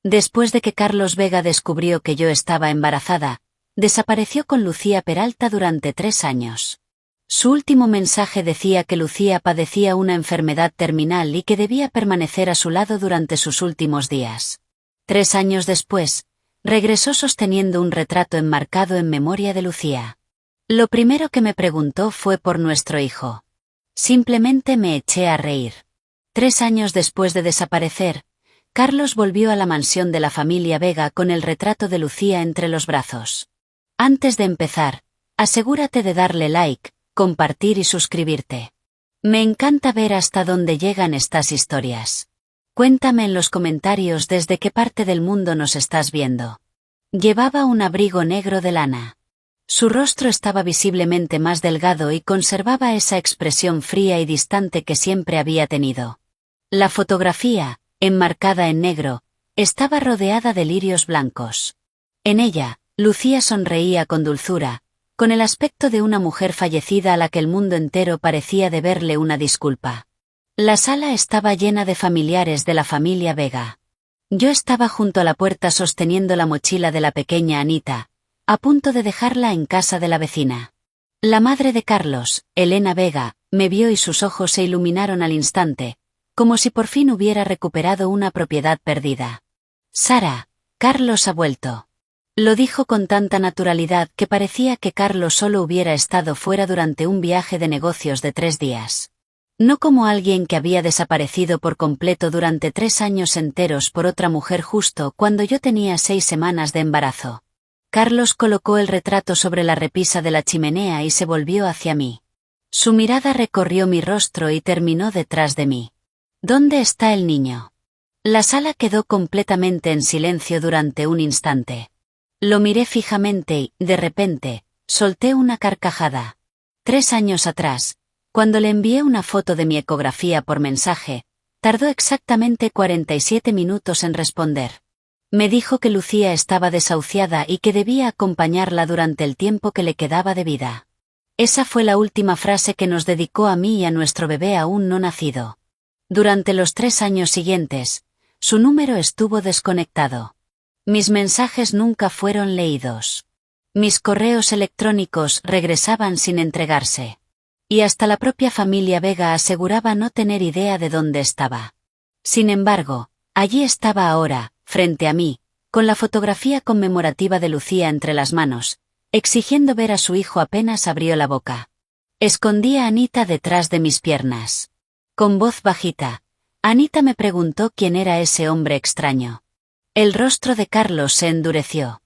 Después de que Carlos Vega descubrió que yo estaba embarazada, desapareció con Lucía Peralta durante 3 años. Su último mensaje decía que Lucía padecía una enfermedad terminal y que debía permanecer a su lado durante sus últimos días. 3 años después, regresó sosteniendo un retrato enmarcado en memoria de Lucía. Lo primero que me preguntó fue por nuestro hijo. Simplemente me eché a reír. 3 años después de desaparecer, Carlos volvió a la mansión de la familia Vega con el retrato de Lucía entre los brazos. Antes de empezar, asegúrate de darle like, compartir y suscribirte. Me encanta ver hasta dónde llegan estas historias. Cuéntame en los comentarios desde qué parte del mundo nos estás viendo. Llevaba un abrigo negro de lana. Su rostro estaba visiblemente más delgado y conservaba esa expresión fría y distante que siempre había tenido. La fotografía, enmarcada en negro, estaba rodeada de lirios blancos. En ella, Lucía sonreía con dulzura, con el aspecto de una mujer fallecida a la que el mundo entero parecía deberle una disculpa. La sala estaba llena de familiares de la familia Vega. Yo estaba junto a la puerta sosteniendo la mochila de la pequeña Anita, a punto de dejarla en casa de la vecina. La madre de Carlos, Elena Vega, me vio y sus ojos se iluminaron al instante, como si por fin hubiera recuperado una propiedad perdida. Sara, Carlos ha vuelto. Lo dijo con tanta naturalidad que parecía que Carlos solo hubiera estado fuera durante un viaje de negocios de 3 días. No como alguien que había desaparecido por completo durante 3 años enteros por otra mujer justo cuando yo tenía 6 semanas de embarazo. Carlos colocó el retrato sobre la repisa de la chimenea y se volvió hacia mí. Su mirada recorrió mi rostro y terminó detrás de mí. ¿Dónde está el niño? La sala quedó completamente en silencio durante un instante. Lo miré fijamente y, de repente, solté una carcajada. 3 años atrás, cuando le envié una foto de mi ecografía por mensaje, tardó exactamente 47 minutos en responder. Me dijo que Lucía estaba desahuciada y que debía acompañarla durante el tiempo que le quedaba de vida. Esa fue la última frase que nos dedicó a mí y a nuestro bebé aún no nacido. Durante los 3 años siguientes, su número estuvo desconectado. Mis mensajes nunca fueron leídos. Mis correos electrónicos regresaban sin entregarse. Y hasta la propia familia Vega aseguraba no tener idea de dónde estaba. Sin embargo, allí estaba ahora, frente a mí, con la fotografía conmemorativa de Lucía entre las manos, exigiendo ver a su hijo apenas abrió la boca. Escondí a Anita detrás de mis piernas. Con voz bajita, Anita me preguntó quién era ese hombre extraño. El rostro de Carlos se endureció.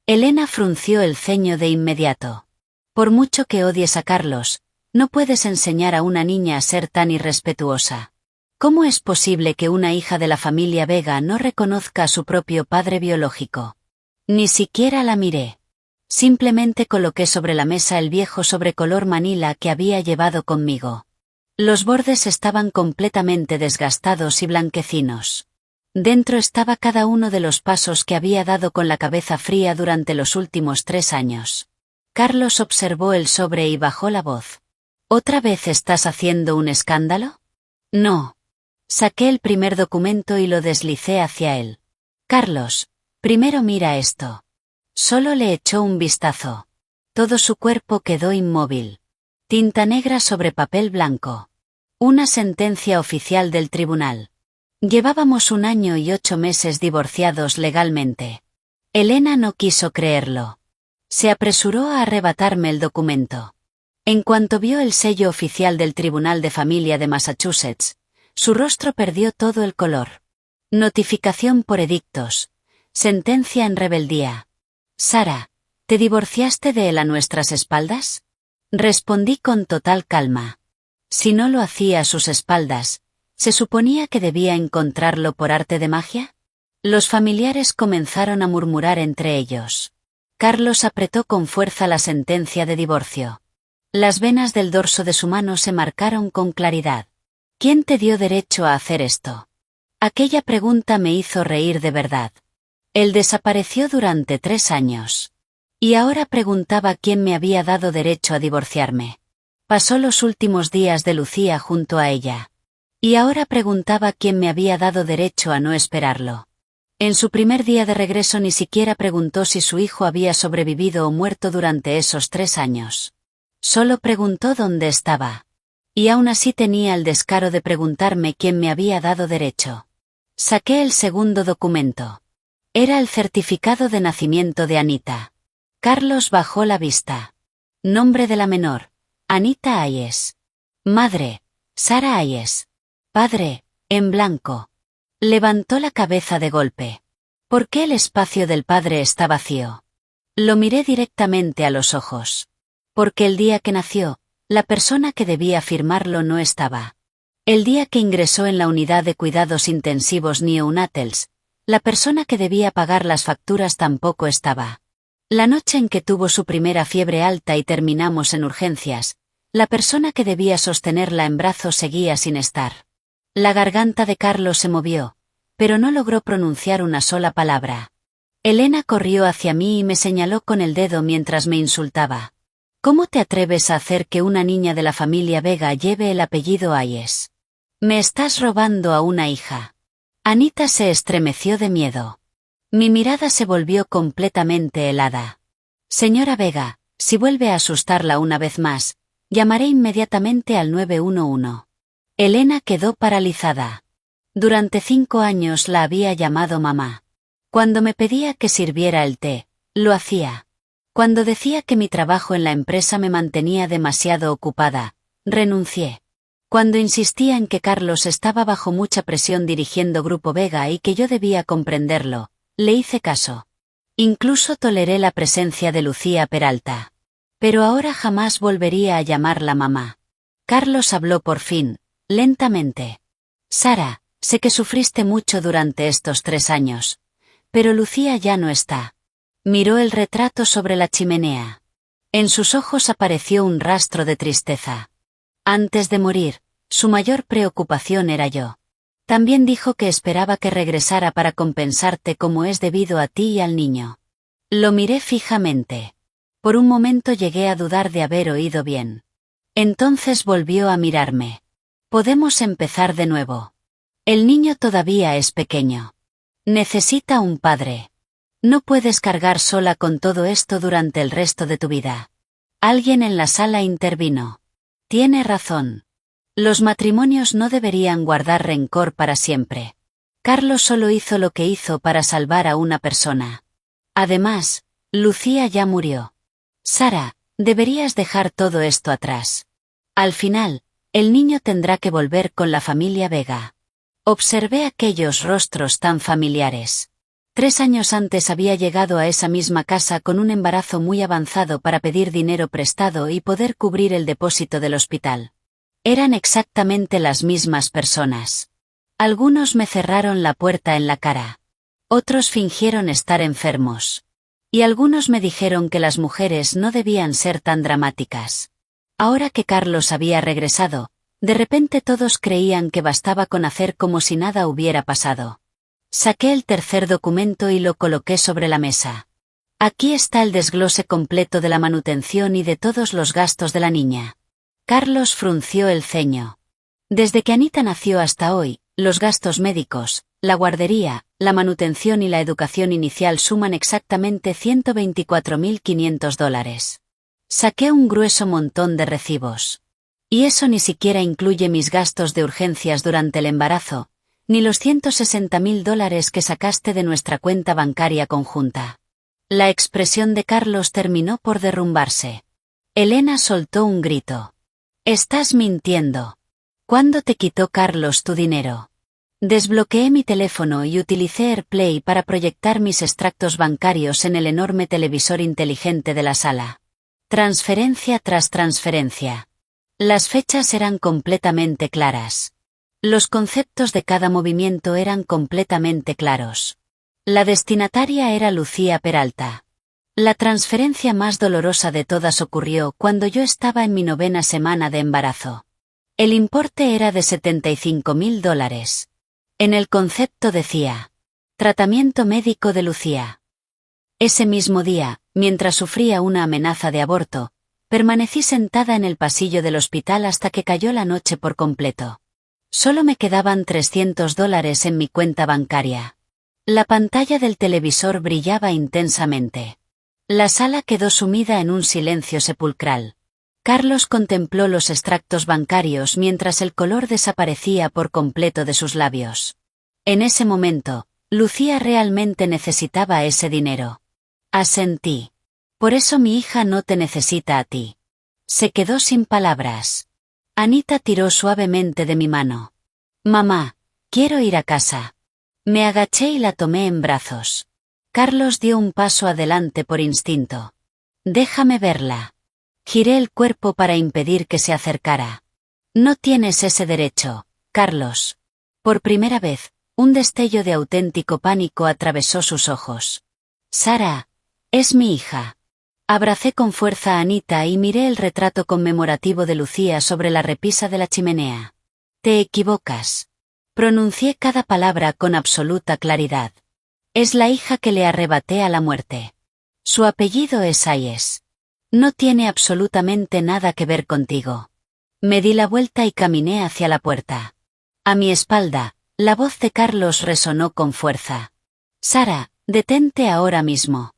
Elena frunció el ceño de inmediato. Por mucho que odies a Carlos, no puedes enseñar a una niña a ser tan irrespetuosa. ¿Cómo es posible que una hija de la familia Vega no reconozca a su propio padre biológico? Ni siquiera la miré. Simplemente coloqué sobre la mesa el viejo sobre color manila que había llevado conmigo. Los bordes estaban completamente desgastados y blanquecinos. Dentro estaba cada uno de los pasos que había dado con la cabeza fría durante los últimos 3 años. Carlos observó el sobre y bajó la voz. ¿Otra vez estás haciendo un escándalo? No. Saqué el primer documento y lo deslicé hacia él. Carlos, primero mira esto. Solo le echó un vistazo. Todo su cuerpo quedó inmóvil. Tinta negra sobre papel blanco. Una sentencia oficial del tribunal. Llevábamos 1 año y 8 meses divorciados legalmente. Elena no quiso creerlo. Se apresuró a arrebatarme el documento. En cuanto vio el sello oficial del Tribunal de Familia de Massachusetts, su rostro perdió todo el color. Notificación por edictos. Sentencia en rebeldía. Sara, ¿te divorciaste de él a nuestras espaldas? Respondí con total calma. Si no lo hacía a sus espaldas, ¿se suponía que debía encontrarlo por arte de magia? Los familiares comenzaron a murmurar entre ellos. Carlos apretó con fuerza la sentencia de divorcio. Las venas del dorso de su mano se marcaron con claridad. ¿Quién te dio derecho a hacer esto? Aquella pregunta me hizo reír de verdad. Él desapareció durante 3 años. Y ahora preguntaba quién me había dado derecho a divorciarme. Pasó los últimos días de Lucía junto a ella. Y ahora preguntaba quién me había dado derecho a no esperarlo. En su primer día de regreso ni siquiera preguntó si su hijo había sobrevivido o muerto durante esos 3 años. Solo preguntó dónde estaba. Y aún así tenía el descaro de preguntarme quién me había dado derecho. Saqué el segundo documento. Era el certificado de nacimiento de Anita. Carlos bajó la vista. Nombre de la menor: Anita Hayes. Madre: Sara Hayes. Padre: en blanco. Levantó la cabeza de golpe. ¿Por qué el espacio del padre está vacío? Lo miré directamente a los ojos. Porque el día que nació, la persona que debía firmarlo no estaba. El día que ingresó en la unidad de cuidados intensivos neonatals, la persona que debía pagar las facturas tampoco estaba. La noche en que tuvo su primera fiebre alta y terminamos en urgencias, la persona que debía sostenerla en brazos seguía sin estar. La garganta de Carlos se movió, pero no logró pronunciar una sola palabra. Elena corrió hacia mí y me señaló con el dedo mientras me insultaba. ¿Cómo te atreves a hacer que una niña de la familia Vega lleve el apellido Hayes? Me estás robando a una hija. Anita se estremeció de miedo. Mi mirada se volvió completamente helada. Señora Vega, si vuelve a asustarla una vez más, llamaré inmediatamente al 911. Elena quedó paralizada. Durante 5 años la había llamado mamá. Cuando me pedía que sirviera el té, lo hacía. Cuando decía que mi trabajo en la empresa me mantenía demasiado ocupada, renuncié. Cuando insistía en que Carlos estaba bajo mucha presión dirigiendo Grupo Vega y que yo debía comprenderlo, le hice caso. Incluso toleré la presencia de Lucía Peralta. Pero ahora jamás volvería a llamarla mamá. Carlos habló por fin, lentamente. Sara, sé que sufriste mucho durante estos 3 años. Pero Lucía ya no está. Miró el retrato sobre la chimenea. En sus ojos apareció un rastro de tristeza. Antes de morir, su mayor preocupación era yo. También dijo que esperaba que regresara para compensarte como es debido a ti y al niño. Lo miré fijamente. Por un momento llegué a dudar de haber oído bien. Entonces volvió a mirarme. Podemos empezar de nuevo. El niño todavía es pequeño. Necesita un padre. No puedes cargar sola con todo esto durante el resto de tu vida. Alguien en la sala intervino. Tiene razón. Los matrimonios no deberían guardar rencor para siempre. Carlos solo hizo lo que hizo para salvar a una persona. Además, Lucía ya murió. Sara, deberías dejar todo esto atrás. Al final, el niño tendrá que volver con la familia Vega. Observé aquellos rostros tan familiares. 3 años antes había llegado a esa misma casa con un embarazo muy avanzado para pedir dinero prestado y poder cubrir el depósito del hospital. Eran exactamente las mismas personas. Algunos me cerraron la puerta en la cara. Otros fingieron estar enfermos. Y algunos me dijeron que las mujeres no debían ser tan dramáticas. Ahora que Carlos había regresado, de repente todos creían que bastaba con hacer como si nada hubiera pasado. Saqué el tercer documento y lo coloqué sobre la mesa. Aquí está el desglose completo de la manutención y de todos los gastos de la niña. Carlos frunció el ceño. Desde que Anita nació hasta hoy, los gastos médicos, la guardería, la manutención y la educación inicial suman exactamente $124.500. Saqué un grueso montón de recibos. Y eso ni siquiera incluye mis gastos de urgencias durante el embarazo, ni los $160.000 que sacaste de nuestra cuenta bancaria conjunta. La expresión de Carlos terminó por derrumbarse. Elena soltó un grito. «Estás mintiendo. ¿Cuándo te quitó Carlos tu dinero?» Desbloqueé mi teléfono y utilicé AirPlay para proyectar mis extractos bancarios en el enorme televisor inteligente de la sala. Transferencia tras transferencia. Las fechas eran completamente claras. Los conceptos de cada movimiento eran completamente claros. La destinataria era Lucía Peralta. La transferencia más dolorosa de todas ocurrió cuando yo estaba en mi 9ª semana de embarazo. El importe era de $75.000. En el concepto decía: tratamiento médico de Lucía. Ese mismo día, mientras sufría una amenaza de aborto, permanecí sentada en el pasillo del hospital hasta que cayó la noche por completo. Solo me quedaban $300 en mi cuenta bancaria. La pantalla del televisor brillaba intensamente. La sala quedó sumida en un silencio sepulcral. Carlos contempló los extractos bancarios mientras el color desaparecía por completo de sus labios. En ese momento, Lucía realmente necesitaba ese dinero. Asentí. Por eso mi hija no te necesita a ti. Se quedó sin palabras. Anita tiró suavemente de mi mano. Mamá, quiero ir a casa. Me agaché y la tomé en brazos. Carlos dio un paso adelante por instinto. Déjame verla. Giré el cuerpo para impedir que se acercara. No tienes ese derecho, Carlos. Por primera vez, un destello de auténtico pánico atravesó sus ojos. Sara, es mi hija. Abracé con fuerza a Anita y miré el retrato conmemorativo de Lucía sobre la repisa de la chimenea. Te equivocas. Pronuncié cada palabra con absoluta claridad. Es la hija que le arrebaté a la muerte. Su apellido es Hayes. No tiene absolutamente nada que ver contigo. Me di la vuelta y caminé hacia la puerta. A mi espalda, la voz de Carlos resonó con fuerza. Sara, detente ahora mismo.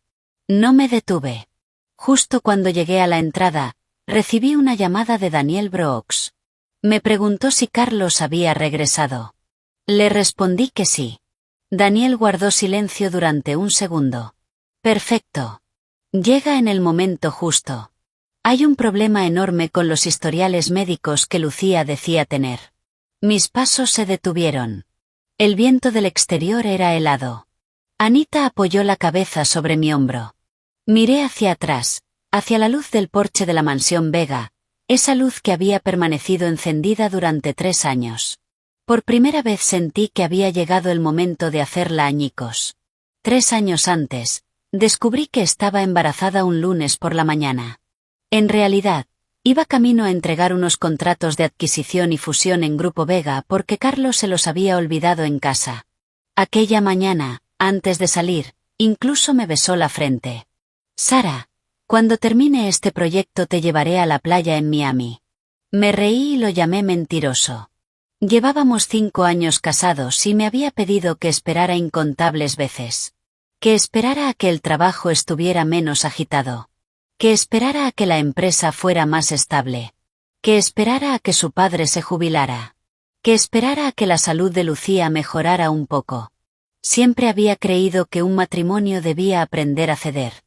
No me detuve. Justo cuando llegué a la entrada, recibí una llamada de Daniel Brooks. Me preguntó si Carlos había regresado. Le respondí que sí. Daniel guardó silencio durante un segundo. Perfecto. Llega en el momento justo. Hay un problema enorme con los historiales médicos que Lucía decía tener. Mis pasos se detuvieron. El viento del exterior era helado. Anita apoyó la cabeza sobre mi hombro. Miré hacia atrás, hacia la luz del porche de la mansión Vega, esa luz que había permanecido encendida durante 3 años. Por primera vez sentí que había llegado el momento de hacerla añicos. 3 años antes, descubrí que estaba embarazada un lunes por la mañana. En realidad, iba camino a entregar unos contratos de adquisición y fusión en Grupo Vega porque Carlos se los había olvidado en casa. Aquella mañana, antes de salir, incluso me besó la frente. Sara, cuando termine este proyecto te llevaré a la playa en Miami. Me reí y lo llamé mentiroso. Llevábamos 5 años casados y me había pedido que esperara incontables veces. Que esperara a que el trabajo estuviera menos agitado. Que esperara a que la empresa fuera más estable. Que esperara a que su padre se jubilara. Que esperara a que la salud de Lucía mejorara un poco. Siempre había creído que un matrimonio debía aprender a ceder.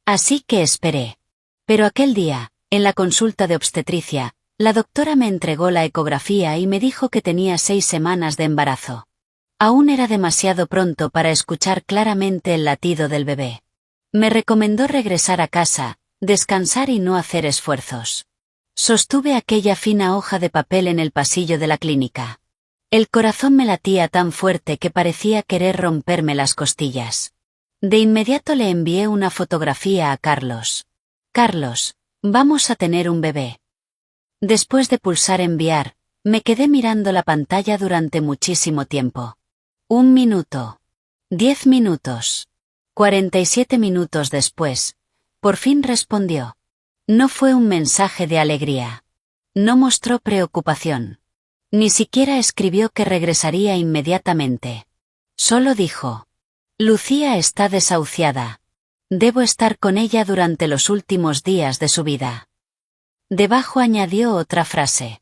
Así que esperé. Pero aquel día, en la consulta de obstetricia, la doctora me entregó la ecografía y me dijo que tenía 6 semanas de embarazo. Aún era demasiado pronto para escuchar claramente el latido del bebé. Me recomendó regresar a casa, descansar y no hacer esfuerzos. Sostuve aquella fina hoja de papel en el pasillo de la clínica. El corazón me latía tan fuerte que parecía querer romperme las costillas. De inmediato le envié una fotografía a Carlos. Carlos, vamos a tener un bebé. Después de pulsar enviar, me quedé mirando la pantalla durante muchísimo tiempo. 1 minuto. 10 minutos. 47 minutos después, por fin respondió. No fue un mensaje de alegría. No mostró preocupación. Ni siquiera escribió que regresaría inmediatamente. Solo dijo: Lucía está desahuciada. Debo estar con ella durante los últimos días de su vida. Debajo añadió otra frase.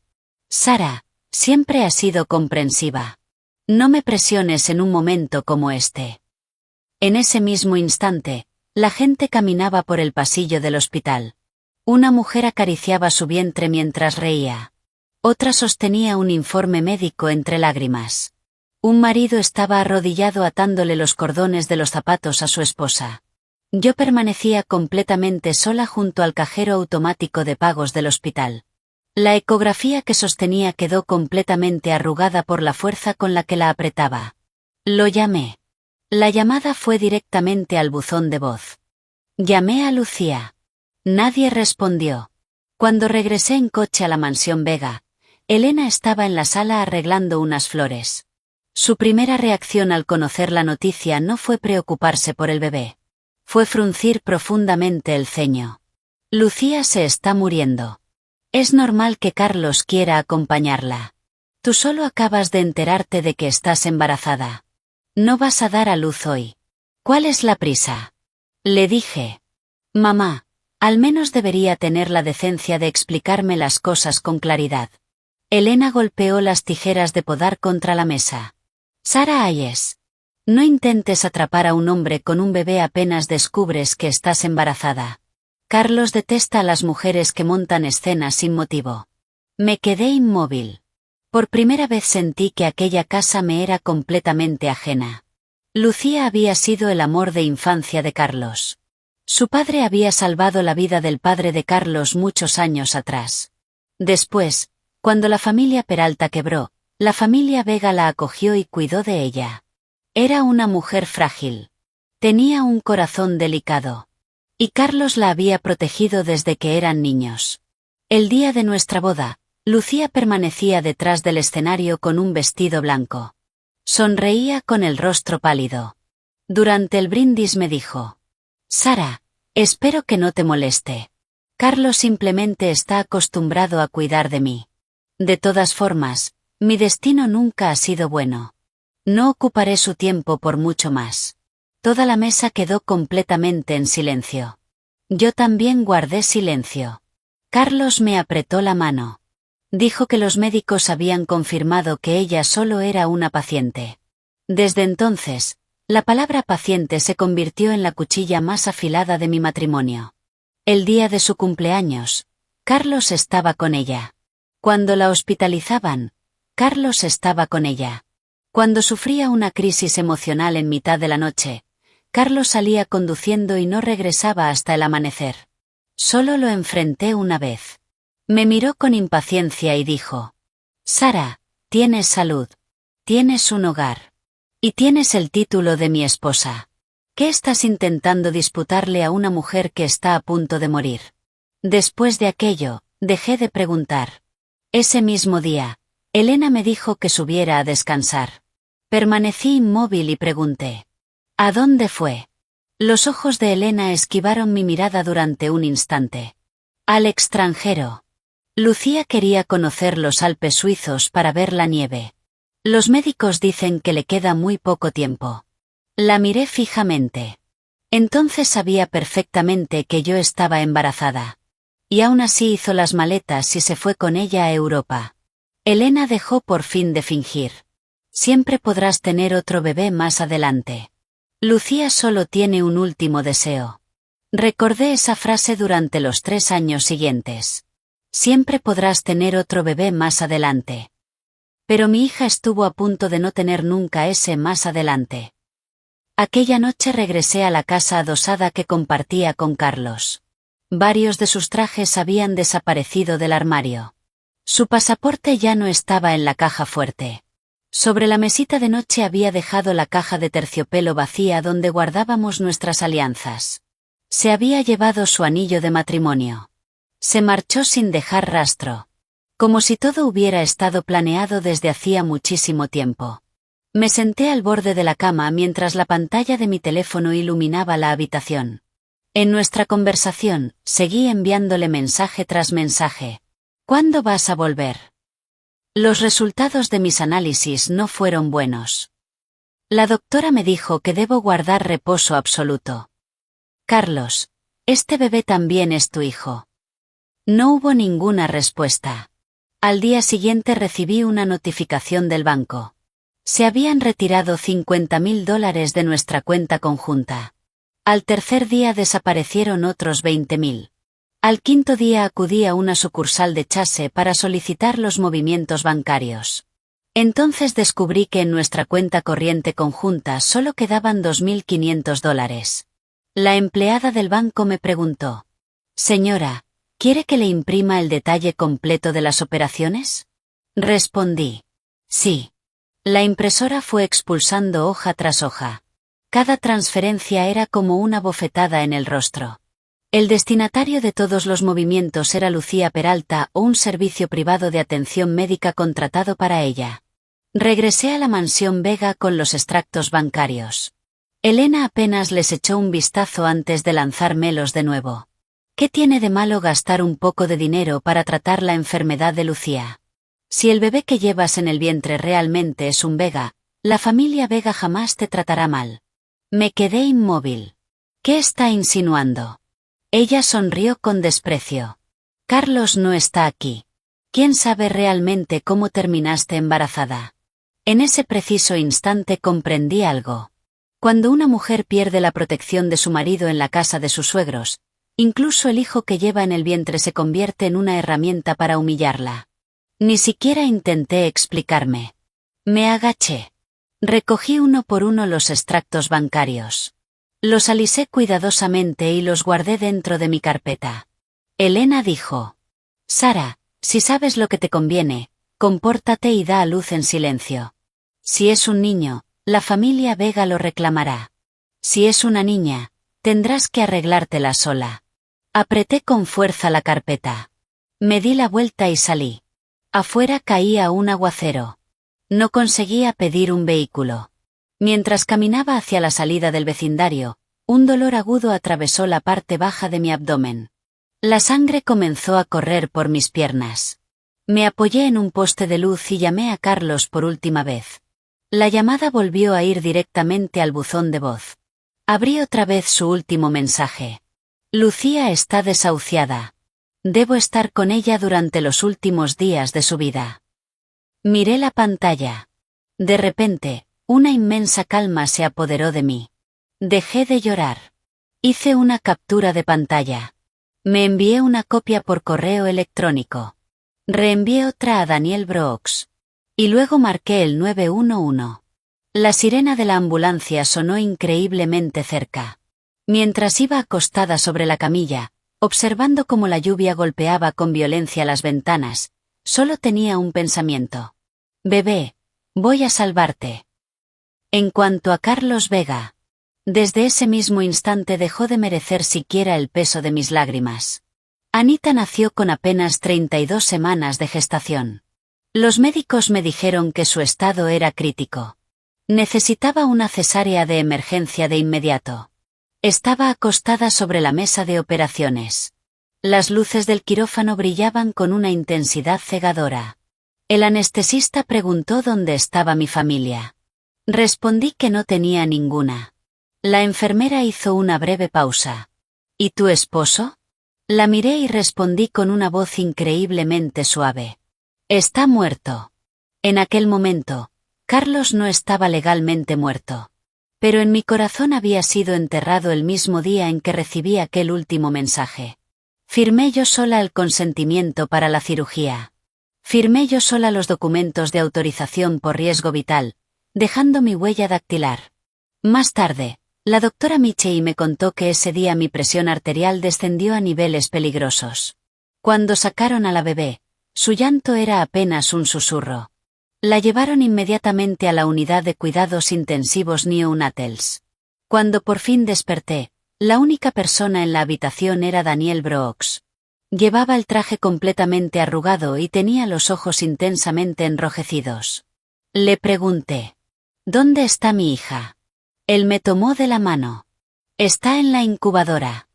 Sara, siempre has sido comprensiva. No me presiones en un momento como este. En ese mismo instante, la gente caminaba por el pasillo del hospital. Una mujer acariciaba su vientre mientras reía. Otra sostenía un informe médico entre lágrimas. Un marido estaba arrodillado atándole los cordones de los zapatos a su esposa. Yo permanecía completamente sola junto al cajero automático de pagos del hospital. La ecografía que sostenía quedó completamente arrugada por la fuerza con la que la apretaba. Lo llamé. La llamada fue directamente al buzón de voz. Llamé a Lucía. Nadie respondió. Cuando regresé en coche a la mansión Vega, Elena estaba en la sala arreglando unas flores. Su primera reacción al conocer la noticia no fue preocuparse por el bebé. Fue fruncir profundamente el ceño. Lucía se está muriendo. Es normal que Carlos quiera acompañarla. Tú solo acabas de enterarte de que estás embarazada. No vas a dar a luz hoy. ¿Cuál es la prisa? Le dije. Mamá, al menos debería tener la decencia de explicarme las cosas con claridad. Elena golpeó las tijeras de podar contra la mesa. Sarah Hayes. No intentes atrapar a un hombre con un bebé apenas descubres que estás embarazada. Carlos detesta a las mujeres que montan escenas sin motivo. Me quedé inmóvil. Por primera vez sentí que aquella casa me era completamente ajena. Lucía había sido el amor de infancia de Carlos. Su padre había salvado la vida del padre de Carlos muchos años atrás. Después, cuando la familia Peralta quebró, la familia Vega la acogió y cuidó de ella. Era una mujer frágil. Tenía un corazón delicado. Y Carlos la había protegido desde que eran niños. El día de nuestra boda, Lucía permanecía detrás del escenario con un vestido blanco. Sonreía con el rostro pálido. Durante el brindis me dijo: Sarah, espero que no te moleste. Carlos simplemente está acostumbrado a cuidar de mí. De todas formas, mi destino nunca ha sido bueno. No ocuparé su tiempo por mucho más. Toda la mesa quedó completamente en silencio. Yo también guardé silencio. Carlos me apretó la mano. Dijo que los médicos habían confirmado que ella solo era una paciente. Desde entonces, la palabra paciente se convirtió en la cuchilla más afilada de mi matrimonio. El día de su cumpleaños, Carlos estaba con ella. Cuando la hospitalizaban, Carlos estaba con ella. Cuando sufría una crisis emocional en mitad de la noche, Carlos salía conduciendo y no regresaba hasta el amanecer. Solo lo enfrenté una vez. Me miró con impaciencia y dijo: Sarah, tienes salud. Tienes un hogar. Y tienes el título de mi esposa. ¿Qué estás intentando disputarle a una mujer que está a punto de morir? Después de aquello, dejé de preguntar. Ese mismo día, Elena me dijo que subiera a descansar. Permanecí inmóvil y pregunté: ¿a dónde fue? Los ojos de Elena esquivaron mi mirada durante un instante. Al extranjero. Lucía quería conocer los Alpes suizos para ver la nieve. Los médicos dicen que le queda muy poco tiempo. La miré fijamente. Entonces sabía perfectamente que yo estaba embarazada. Y aún así hizo las maletas y se fue con ella a Europa. Elena dejó por fin de fingir. Siempre podrás tener otro bebé más adelante. Lucía solo tiene un último deseo. Recordé esa frase durante los 3 años siguientes. Siempre podrás tener otro bebé más adelante. Pero mi hija estuvo a punto de no tener nunca ese más adelante. Aquella noche regresé a la casa adosada que compartía con Carlos. Varios de sus trajes habían desaparecido del armario. Su pasaporte ya no estaba en la caja fuerte. Sobre la mesita de noche había dejado la caja de terciopelo vacía donde guardábamos nuestras alianzas. Se había llevado su anillo de matrimonio. Se marchó sin dejar rastro. Como si todo hubiera estado planeado desde hacía muchísimo tiempo. Me senté al borde de la cama mientras la pantalla de mi teléfono iluminaba la habitación. En nuestra conversación, seguí enviándole mensaje tras mensaje. ¿Cuándo vas a volver? Los resultados de mis análisis no fueron buenos. La doctora me dijo que debo guardar reposo absoluto. Carlos, este bebé también es tu hijo. No hubo ninguna respuesta. Al día siguiente recibí una notificación del banco. Se habían retirado $50.000 de nuestra cuenta conjunta. Al tercer día desaparecieron otros 20.000. Al quinto día acudí a una sucursal de Chase para solicitar los movimientos bancarios. Entonces descubrí que en nuestra cuenta corriente conjunta solo quedaban $2.500. La empleada del banco me preguntó: Señora, ¿quiere que le imprima el detalle completo de las operaciones? Respondí: sí. La impresora fue expulsando hoja tras hoja. Cada transferencia era como una bofetada en el rostro. El destinatario de todos los movimientos era Lucía Peralta o un servicio privado de atención médica contratado para ella. Regresé a la mansión Vega con los extractos bancarios. Elena apenas les echó un vistazo antes de lanzármelos de nuevo. ¿Qué tiene de malo gastar un poco de dinero para tratar la enfermedad de Lucía? Si el bebé que llevas en el vientre realmente es un Vega, La familia Vega jamás te tratará mal. Me quedé inmóvil. ¿Qué está insinuando? Ella sonrió con desprecio. Carlos no está aquí. ¿Quién sabe realmente cómo terminaste embarazada? En ese preciso instante comprendí algo. Cuando una mujer pierde la protección de su marido en la casa de sus suegros, incluso el hijo que lleva en el vientre se convierte en una herramienta para humillarla. Ni siquiera intenté explicarme. Me agaché. Recogí uno por uno los extractos bancarios. Los alisé cuidadosamente y los guardé dentro de mi carpeta. Elena dijo: Sara, si sabes lo que te conviene, compórtate y da a luz en silencio. Si es un niño, la familia Vega lo reclamará. Si es una niña, tendrás que arreglártela sola. Apreté con fuerza la carpeta. Me di la vuelta y salí. Afuera caía un aguacero. No conseguía pedir un vehículo. Mientras caminaba hacia la salida del vecindario, un dolor agudo atravesó la parte baja de mi abdomen. La sangre comenzó a correr por mis piernas. Me apoyé en un poste de luz y llamé a Carlos por última vez. La llamada volvió a ir directamente al buzón de voz. Abrí otra vez su último mensaje. Lucía está desahuciada. Debo estar con ella durante los últimos días de su vida. Miré la pantalla. De repente, una inmensa calma se apoderó de mí. Dejé de llorar. Hice una captura de pantalla. Me envié una copia por correo electrónico. Reenvié otra a Daniel Brooks. Y luego marqué el 911. La sirena de la ambulancia sonó increíblemente cerca. Mientras iba acostada sobre la camilla, observando cómo la lluvia golpeaba con violencia las ventanas, solo tenía un pensamiento. Bebé, voy a salvarte. En cuanto a Carlos Vega, desde ese mismo instante dejó de merecer siquiera el peso de mis lágrimas. Anita nació con apenas 32 semanas de gestación. Los médicos me dijeron que su estado era crítico. Necesitaba una cesárea de emergencia de inmediato. Estaba acostada sobre la mesa de operaciones. Las luces del quirófano brillaban con una intensidad cegadora. El anestesista preguntó dónde estaba mi familia. Respondí que no tenía ninguna. La enfermera hizo una breve pausa. ¿Y tu esposo? La miré y respondí con una voz increíblemente suave. Está muerto. En aquel momento, Carlos no estaba legalmente muerto. Pero en mi corazón había sido enterrado el mismo día en que recibí aquel último mensaje. Firmé yo sola el consentimiento para la cirugía. Firmé yo sola los documentos de autorización por riesgo vital, dejando mi huella dactilar. Más tarde, la doctora Michei me contó que ese día mi presión arterial descendió a niveles peligrosos. Cuando sacaron a la bebé, su llanto era apenas un susurro. La llevaron inmediatamente a la unidad de cuidados intensivos neonatals. Cuando por fin desperté, la única persona en la habitación era Daniel Brooks. Llevaba el traje completamente arrugado y tenía los ojos intensamente enrojecidos. Le pregunté: ¿dónde está mi hija? Él me tomó de la mano. Está en la incubadora.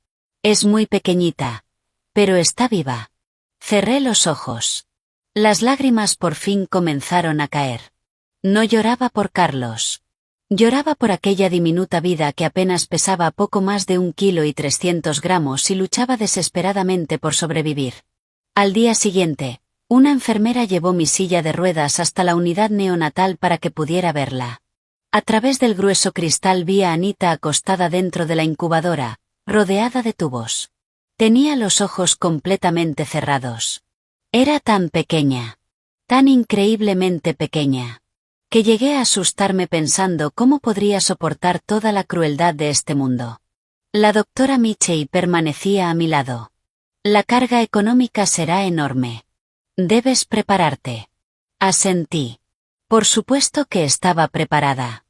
Es muy pequeñita, pero está viva. Cerré los ojos. Las lágrimas por fin comenzaron a caer. No lloraba por Carlos. Lloraba por aquella diminuta vida que apenas pesaba poco más de 1,3 kg y luchaba desesperadamente por sobrevivir. Al día siguiente, una enfermera llevó mi silla de ruedas hasta la unidad neonatal para que pudiera verla. A través del grueso cristal vi a Anita acostada dentro de la incubadora, rodeada de tubos. Tenía los ojos completamente cerrados. Era tan pequeña, tan increíblemente pequeña, que llegué a asustarme pensando cómo podría soportar toda la crueldad de este mundo. La doctora Michei permanecía a mi lado. La carga económica será enorme. Debes prepararte. Asentí. Por supuesto que estaba preparada.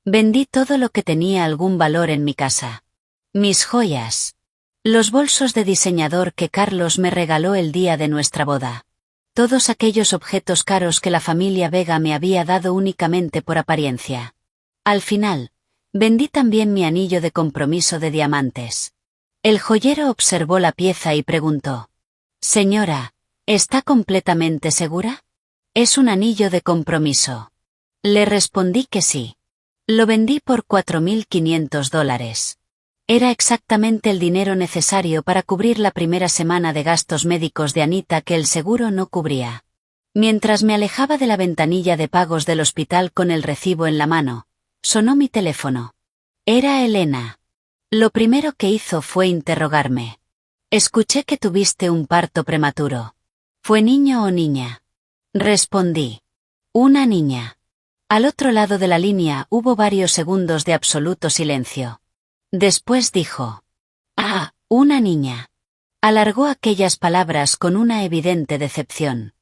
Vendí todo lo que tenía algún valor en mi casa. Mis joyas. Los bolsos de diseñador que Carlos me regaló el día de nuestra boda. Todos aquellos objetos caros que la familia Vega me había dado únicamente por apariencia. Al final, vendí también mi anillo de compromiso de diamantes. El joyero observó la pieza y preguntó: «Señora, ¿está completamente segura? Es un anillo de compromiso». Le respondí que sí. Lo vendí por $4.500. Era exactamente el dinero necesario para cubrir la primera semana de gastos médicos de Anita que el seguro no cubría. Mientras me alejaba de la ventanilla de pagos del hospital con el recibo en la mano, sonó mi teléfono. Era Elena. Lo primero que hizo fue interrogarme. Escuché que tuviste un parto prematuro. ¿Fue niño o niña? Respondí. Una niña. Al otro lado de la línea hubo varios segundos de absoluto silencio. Después dijo. Ah, una niña. Alargó aquellas palabras con una evidente decepción.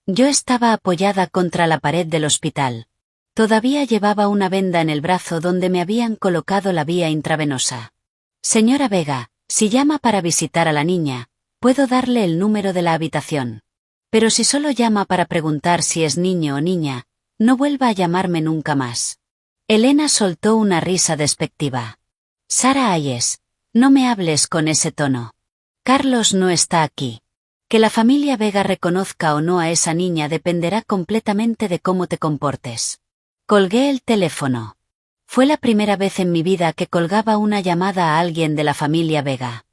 Yo estaba apoyada contra la pared del hospital. Todavía llevaba una venda en el brazo donde me habían colocado la vía intravenosa. Señora Vega, si llama para visitar a la niña, puedo darle el número de la habitación. Pero si solo llama para preguntar si es niño o niña, no vuelva a llamarme nunca más. Elena soltó una risa despectiva. Sara Hayes, no me hables con ese tono. Carlos no está aquí. Que la familia Vega reconozca o no a esa niña dependerá completamente de cómo te comportes. Colgué el teléfono. Fue la primera vez en mi vida que colgaba una llamada a alguien de la familia Vega.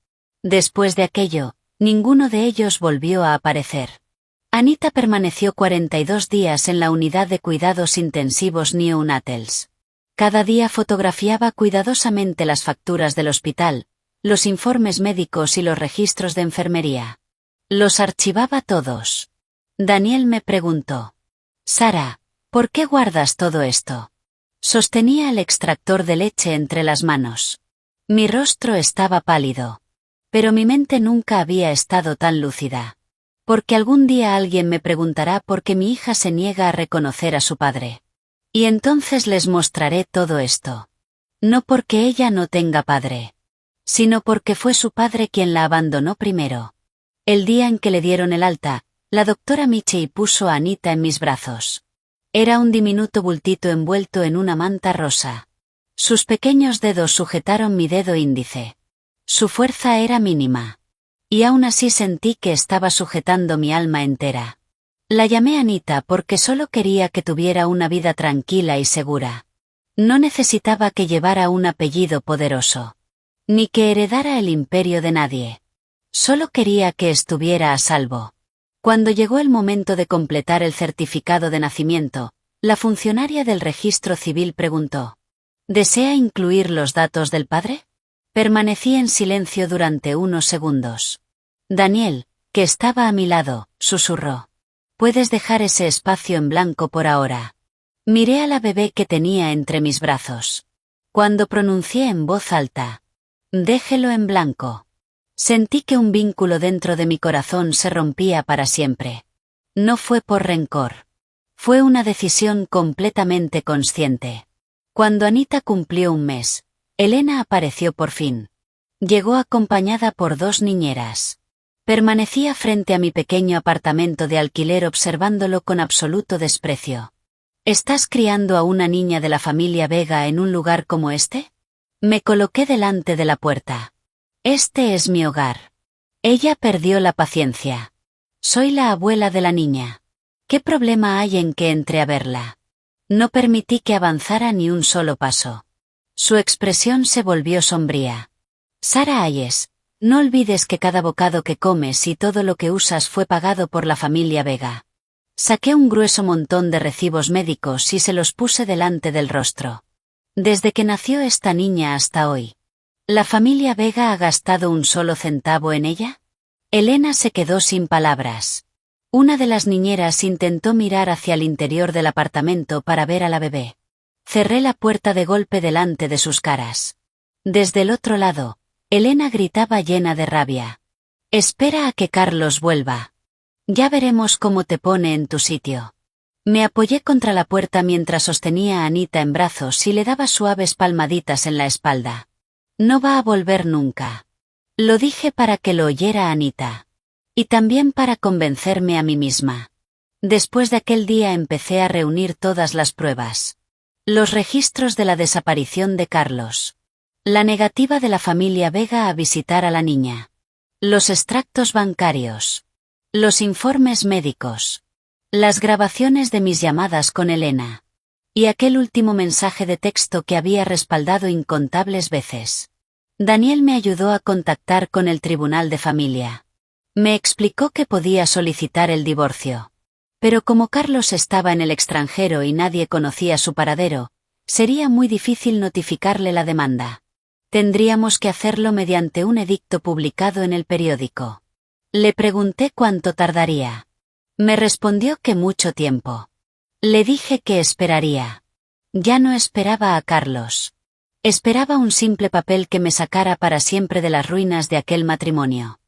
Después de aquello, ninguno de ellos volvió a aparecer. Anita permaneció 42 días en la unidad de cuidados intensivos neonatals. Cada día fotografiaba cuidadosamente las facturas del hospital, los informes médicos y los registros de enfermería. Los archivaba todos. Daniel me preguntó. Sara, ¿por qué guardas todo esto? Sostenía el extractor de leche entre las manos. Mi rostro estaba pálido. Pero mi mente nunca había estado tan lúcida. Porque algún día alguien me preguntará por qué mi hija se niega a reconocer a su padre. Y entonces les mostraré todo esto. No porque ella no tenga padre, sino porque fue su padre quien la abandonó primero. El día en que le dieron el alta, la doctora Michei puso a Anita en mis brazos. Era un diminuto bultito envuelto en una manta rosa. Sus pequeños dedos sujetaron mi dedo índice. Su fuerza era mínima. Y aún así sentí que estaba sujetando mi alma entera. La llamé Anita porque solo quería que tuviera una vida tranquila y segura. No necesitaba que llevara un apellido poderoso. Ni que heredara el imperio de nadie. Solo quería que estuviera a salvo. Cuando llegó el momento de completar el certificado de nacimiento, la funcionaria del registro civil preguntó. ¿Desea incluir los datos del padre? Permanecí en silencio durante unos segundos. Daniel, que estaba a mi lado, susurró. Puedes dejar ese espacio en blanco por ahora. Miré a la bebé que tenía entre mis brazos. Cuando pronuncié en voz alta. Déjelo en blanco. Sentí que un vínculo dentro de mi corazón se rompía para siempre. No fue por rencor. Fue una decisión completamente consciente. Cuando Anita cumplió un mes, Elena apareció por fin. Llegó acompañada por 2 niñeras. Permanecía frente a mi pequeño apartamento de alquiler observándolo con absoluto desprecio. ¿Estás criando a una niña de la familia Vega en un lugar como este? Me coloqué delante de la puerta. Este es mi hogar. Ella perdió la paciencia. Soy la abuela de la niña. ¿Qué problema hay en que entre a verla? No permití que avanzara ni un solo paso. Su expresión se volvió sombría. Sara Hayes. No olvides que cada bocado que comes y todo lo que usas fue pagado por la familia Vega. Saqué un grueso montón de recibos médicos y se los puse delante del rostro. Desde que nació esta niña hasta hoy. ¿La familia Vega ha gastado un solo centavo en ella? Elena se quedó sin palabras. Una de las niñeras intentó mirar hacia el interior del apartamento para ver a la bebé. Cerré la puerta de golpe delante de sus caras. Desde el otro lado, Elena gritaba llena de rabia. Espera a que Carlos vuelva. Ya veremos cómo te pone en tu sitio. Me apoyé contra la puerta mientras sostenía a Anita en brazos y le daba suaves palmaditas en la espalda. No va a volver nunca. Lo dije para que lo oyera Anita. Y también para convencerme a mí misma. Después de aquel día empecé a reunir todas las pruebas. Los registros de la desaparición de Carlos. La negativa de la familia Vega a visitar a la niña. Los extractos bancarios. Los informes médicos. Las grabaciones de mis llamadas con Elena. Y aquel último mensaje de texto que había respaldado incontables veces. Daniel me ayudó a contactar con el Tribunal de Familia. Me explicó que podía solicitar el divorcio. Pero como Carlos estaba en el extranjero y nadie conocía su paradero, sería muy difícil notificarle la demanda. Tendríamos que hacerlo mediante un edicto publicado en el periódico. Le pregunté cuánto tardaría. Me respondió que mucho tiempo. Le dije que esperaría. Ya no esperaba a Carlos. Esperaba un simple papel que me sacara para siempre de las ruinas de aquel matrimonio.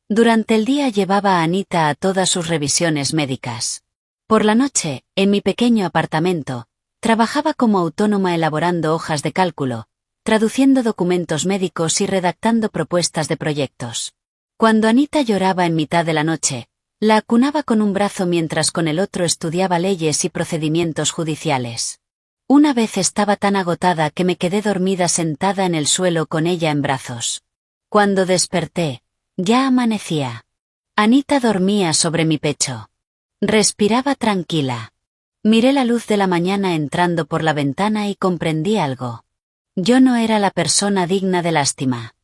Durante el día llevaba a Anita a todas sus revisiones médicas. Por la noche, en mi pequeño apartamento, trabajaba como autónoma elaborando hojas de cálculo, traduciendo documentos médicos y redactando propuestas de proyectos. Cuando Anita lloraba en mitad de la noche, la acunaba con un brazo mientras con el otro estudiaba leyes y procedimientos judiciales. Una vez estaba tan agotada que me quedé dormida sentada en el suelo con ella en brazos. Cuando desperté, ya amanecía. Anita dormía sobre mi pecho. Respiraba tranquila. Miré la luz de la mañana entrando por la ventana y comprendí algo. Yo no era la persona digna de lástima.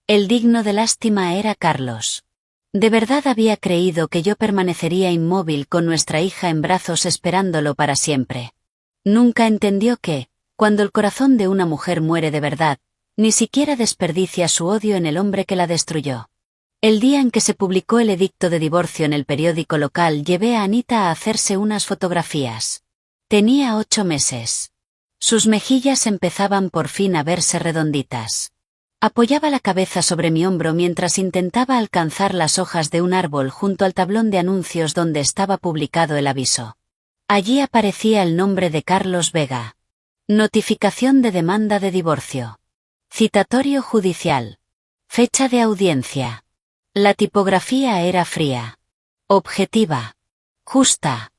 El digno de lástima era Carlos. De verdad había creído que yo permanecería inmóvil con nuestra hija en brazos esperándolo para siempre. Nunca entendió que, cuando el corazón de una mujer muere de verdad, ni siquiera desperdicia su odio en el hombre que la destruyó. El día en que se publicó el edicto de divorcio en el periódico local llevé a Anita a hacerse unas fotografías. Tenía 8 meses. Sus mejillas empezaban por fin a verse redonditas. Apoyaba la cabeza sobre mi hombro mientras intentaba alcanzar las hojas de un árbol junto al tablón de anuncios donde estaba publicado el aviso. Allí aparecía el nombre de Carlos Vega. Notificación de demanda de divorcio. Citatorio judicial. Fecha de audiencia. La tipografía era fría. Objetiva. Justa.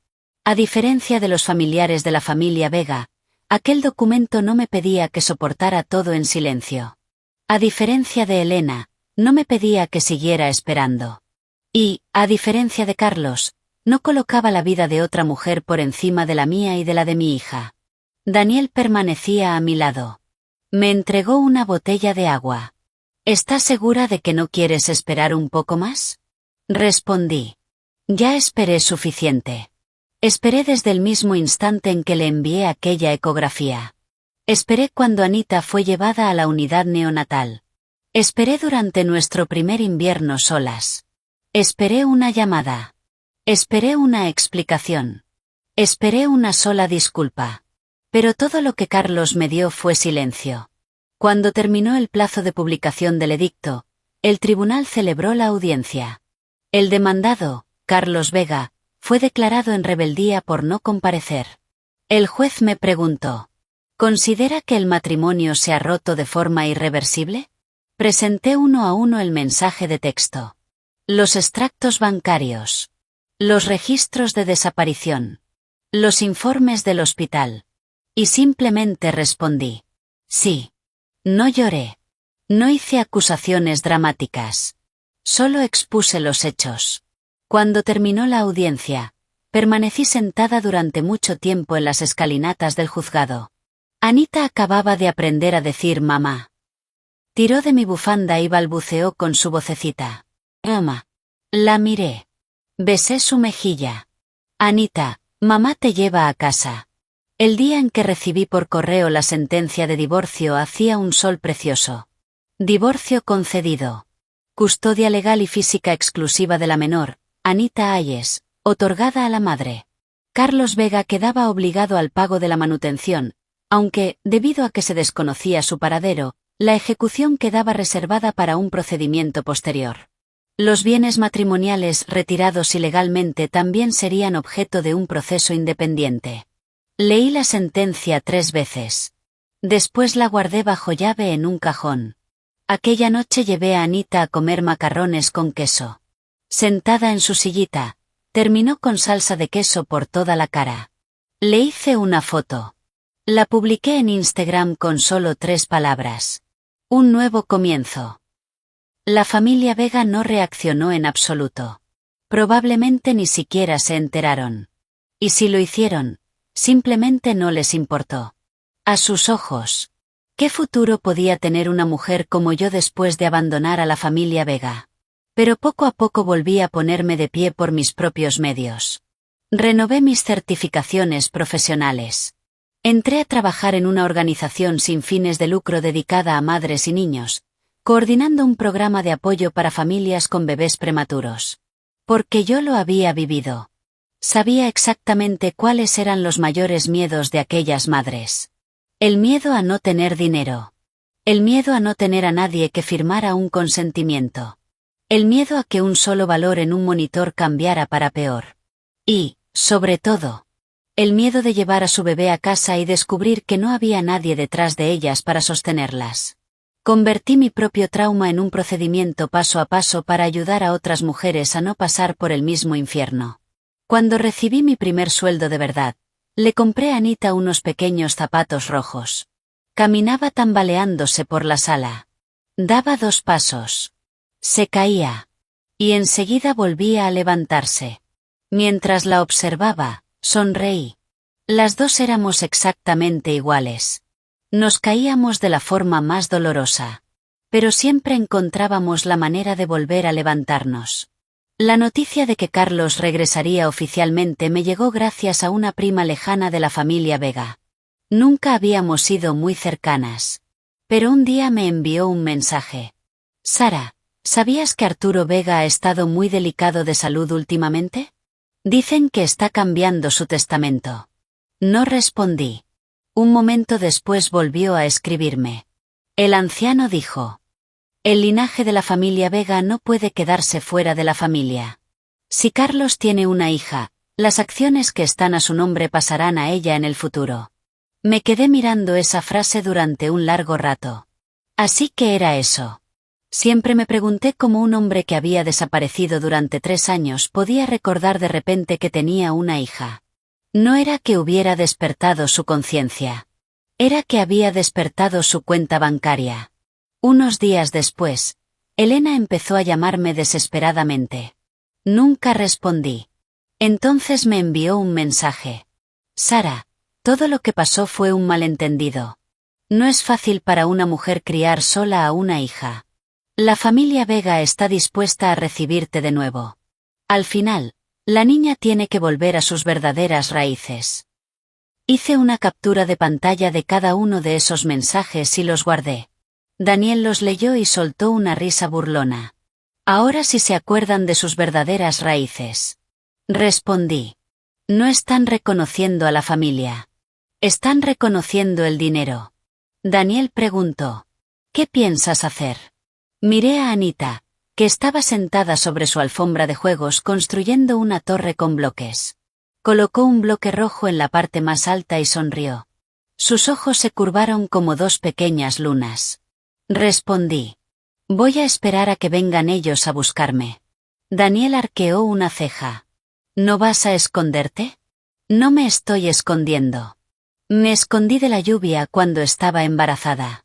A diferencia de los familiares de la familia Vega, aquel documento no me pedía que soportara todo en silencio. A diferencia de Elena, no me pedía que siguiera esperando. Y, a diferencia de Carlos, no colocaba la vida de otra mujer por encima de la mía y de la de mi hija. Daniel permanecía a mi lado. Me entregó una botella de agua. ¿Estás segura de que no quieres esperar un poco más? Respondí. Ya esperé suficiente. Esperé desde el mismo instante en que le envié aquella ecografía. Esperé cuando Anita fue llevada a la unidad neonatal. Esperé durante nuestro primer invierno solas. Esperé una llamada. Esperé una explicación. Esperé una sola disculpa. Pero todo lo que Carlos me dio fue silencio. Cuando terminó el plazo de publicación del edicto, el tribunal celebró la audiencia. El demandado, Carlos Vega, fue declarado en rebeldía por no comparecer. El juez me preguntó: ¿considera que el matrimonio se ha roto de forma irreversible? Presenté uno a uno el mensaje de texto. Los extractos bancarios. Los registros de desaparición. Los informes del hospital. Y simplemente respondí: sí. No lloré. No hice acusaciones dramáticas. Solo expuse los hechos. Cuando terminó la audiencia, permanecí sentada durante mucho tiempo en las escalinatas del juzgado. Anita acababa de aprender a decir mamá. Tiró de mi bufanda y balbuceó con su vocecita: mamá. La miré. Besé su mejilla. Anita, mamá te lleva a casa. El día en que recibí por correo la sentencia de divorcio hacía un sol precioso. Divorcio concedido. Custodia legal y física exclusiva de la menor, Anita Ayes, otorgada a la madre. Carlos Vega quedaba obligado al pago de la manutención, aunque, debido a que se desconocía su paradero, la ejecución quedaba reservada para un procedimiento posterior. Los bienes matrimoniales retirados ilegalmente también serían objeto de un proceso independiente. Leí la sentencia 3 veces. Después la guardé bajo llave en un cajón. Aquella noche llevé a Anita a comer macarrones con queso. Sentada en su sillita, terminó con salsa de queso por toda la cara. Le hice una foto. La publiqué en Instagram con solo 3 palabras. Un nuevo comienzo. La familia Vega no reaccionó en absoluto. Probablemente ni siquiera se enteraron. Y si lo hicieron, Simplemente no les importó. A sus ojos. ¿Qué futuro podía tener una mujer como yo después de abandonar a la familia Vega? Pero poco a poco volví a ponerme de pie por mis propios medios. Renové mis certificaciones profesionales. Entré a trabajar en una organización sin fines de lucro dedicada a madres y niños, coordinando un programa de apoyo para familias con bebés prematuros. Porque yo lo había vivido. Sabía exactamente cuáles eran los mayores miedos de aquellas madres. El miedo a no tener dinero. El miedo a no tener a nadie que firmara un consentimiento. El miedo a que un solo valor en un monitor cambiara para peor. Y, sobre todo, el miedo de llevar a su bebé a casa y descubrir que no había nadie detrás de ellas para sostenerlas. Convertí mi propio trauma en un procedimiento paso a paso para ayudar a otras mujeres a no pasar por el mismo infierno. Cuando recibí mi primer sueldo de verdad, le compré a Anita unos pequeños zapatos rojos. Caminaba tambaleándose por la sala. Daba 2 pasos. Se caía. Y enseguida volvía a levantarse. Mientras la observaba, sonreí. Las dos éramos exactamente iguales. Nos caíamos de la forma más dolorosa. Pero siempre encontrábamos la manera de volver a levantarnos. La noticia de que Carlos regresaría oficialmente me llegó gracias a una prima lejana de la familia Vega. Nunca habíamos sido muy cercanas. Pero un día me envió un mensaje. Sara, ¿sabías que Arturo Vega ha estado muy delicado de salud últimamente? Dicen que está cambiando su testamento. No respondí. Un momento después volvió a escribirme. El anciano dijo: el linaje de la familia Vega no puede quedarse fuera de la familia. Si Carlos tiene una hija, las acciones que están a su nombre pasarán a ella en el futuro. Me quedé mirando esa frase durante un largo rato. Así que era eso. Siempre me pregunté cómo un hombre que había desaparecido durante 3 años podía recordar de repente que tenía una hija. No era que hubiera despertado su conciencia. Era que había despertado su cuenta bancaria. Unos días después, Elena empezó a llamarme desesperadamente. Nunca respondí. Entonces me envió un mensaje. Sara, todo lo que pasó fue un malentendido. No es fácil para una mujer criar sola a una hija. La familia Vega está dispuesta a recibirte de nuevo. Al final, la niña tiene que volver a sus verdaderas raíces. Hice una captura de pantalla de cada uno de esos mensajes y los guardé. Daniel los leyó y soltó una risa burlona. Ahora sí se acuerdan de sus verdaderas raíces. Respondí. No están reconociendo a la familia. Están reconociendo el dinero. Daniel preguntó: ¿qué piensas hacer? Miré a Anita, que estaba sentada sobre su alfombra de juegos construyendo una torre con bloques. Colocó un bloque rojo en la parte más alta y sonrió. Sus ojos se curvaron como 2 pequeñas lunas. Respondí. Voy a esperar a que vengan ellos a buscarme. Daniel arqueó una ceja. ¿No vas a esconderte? No me estoy escondiendo. Me escondí de la lluvia cuando estaba embarazada.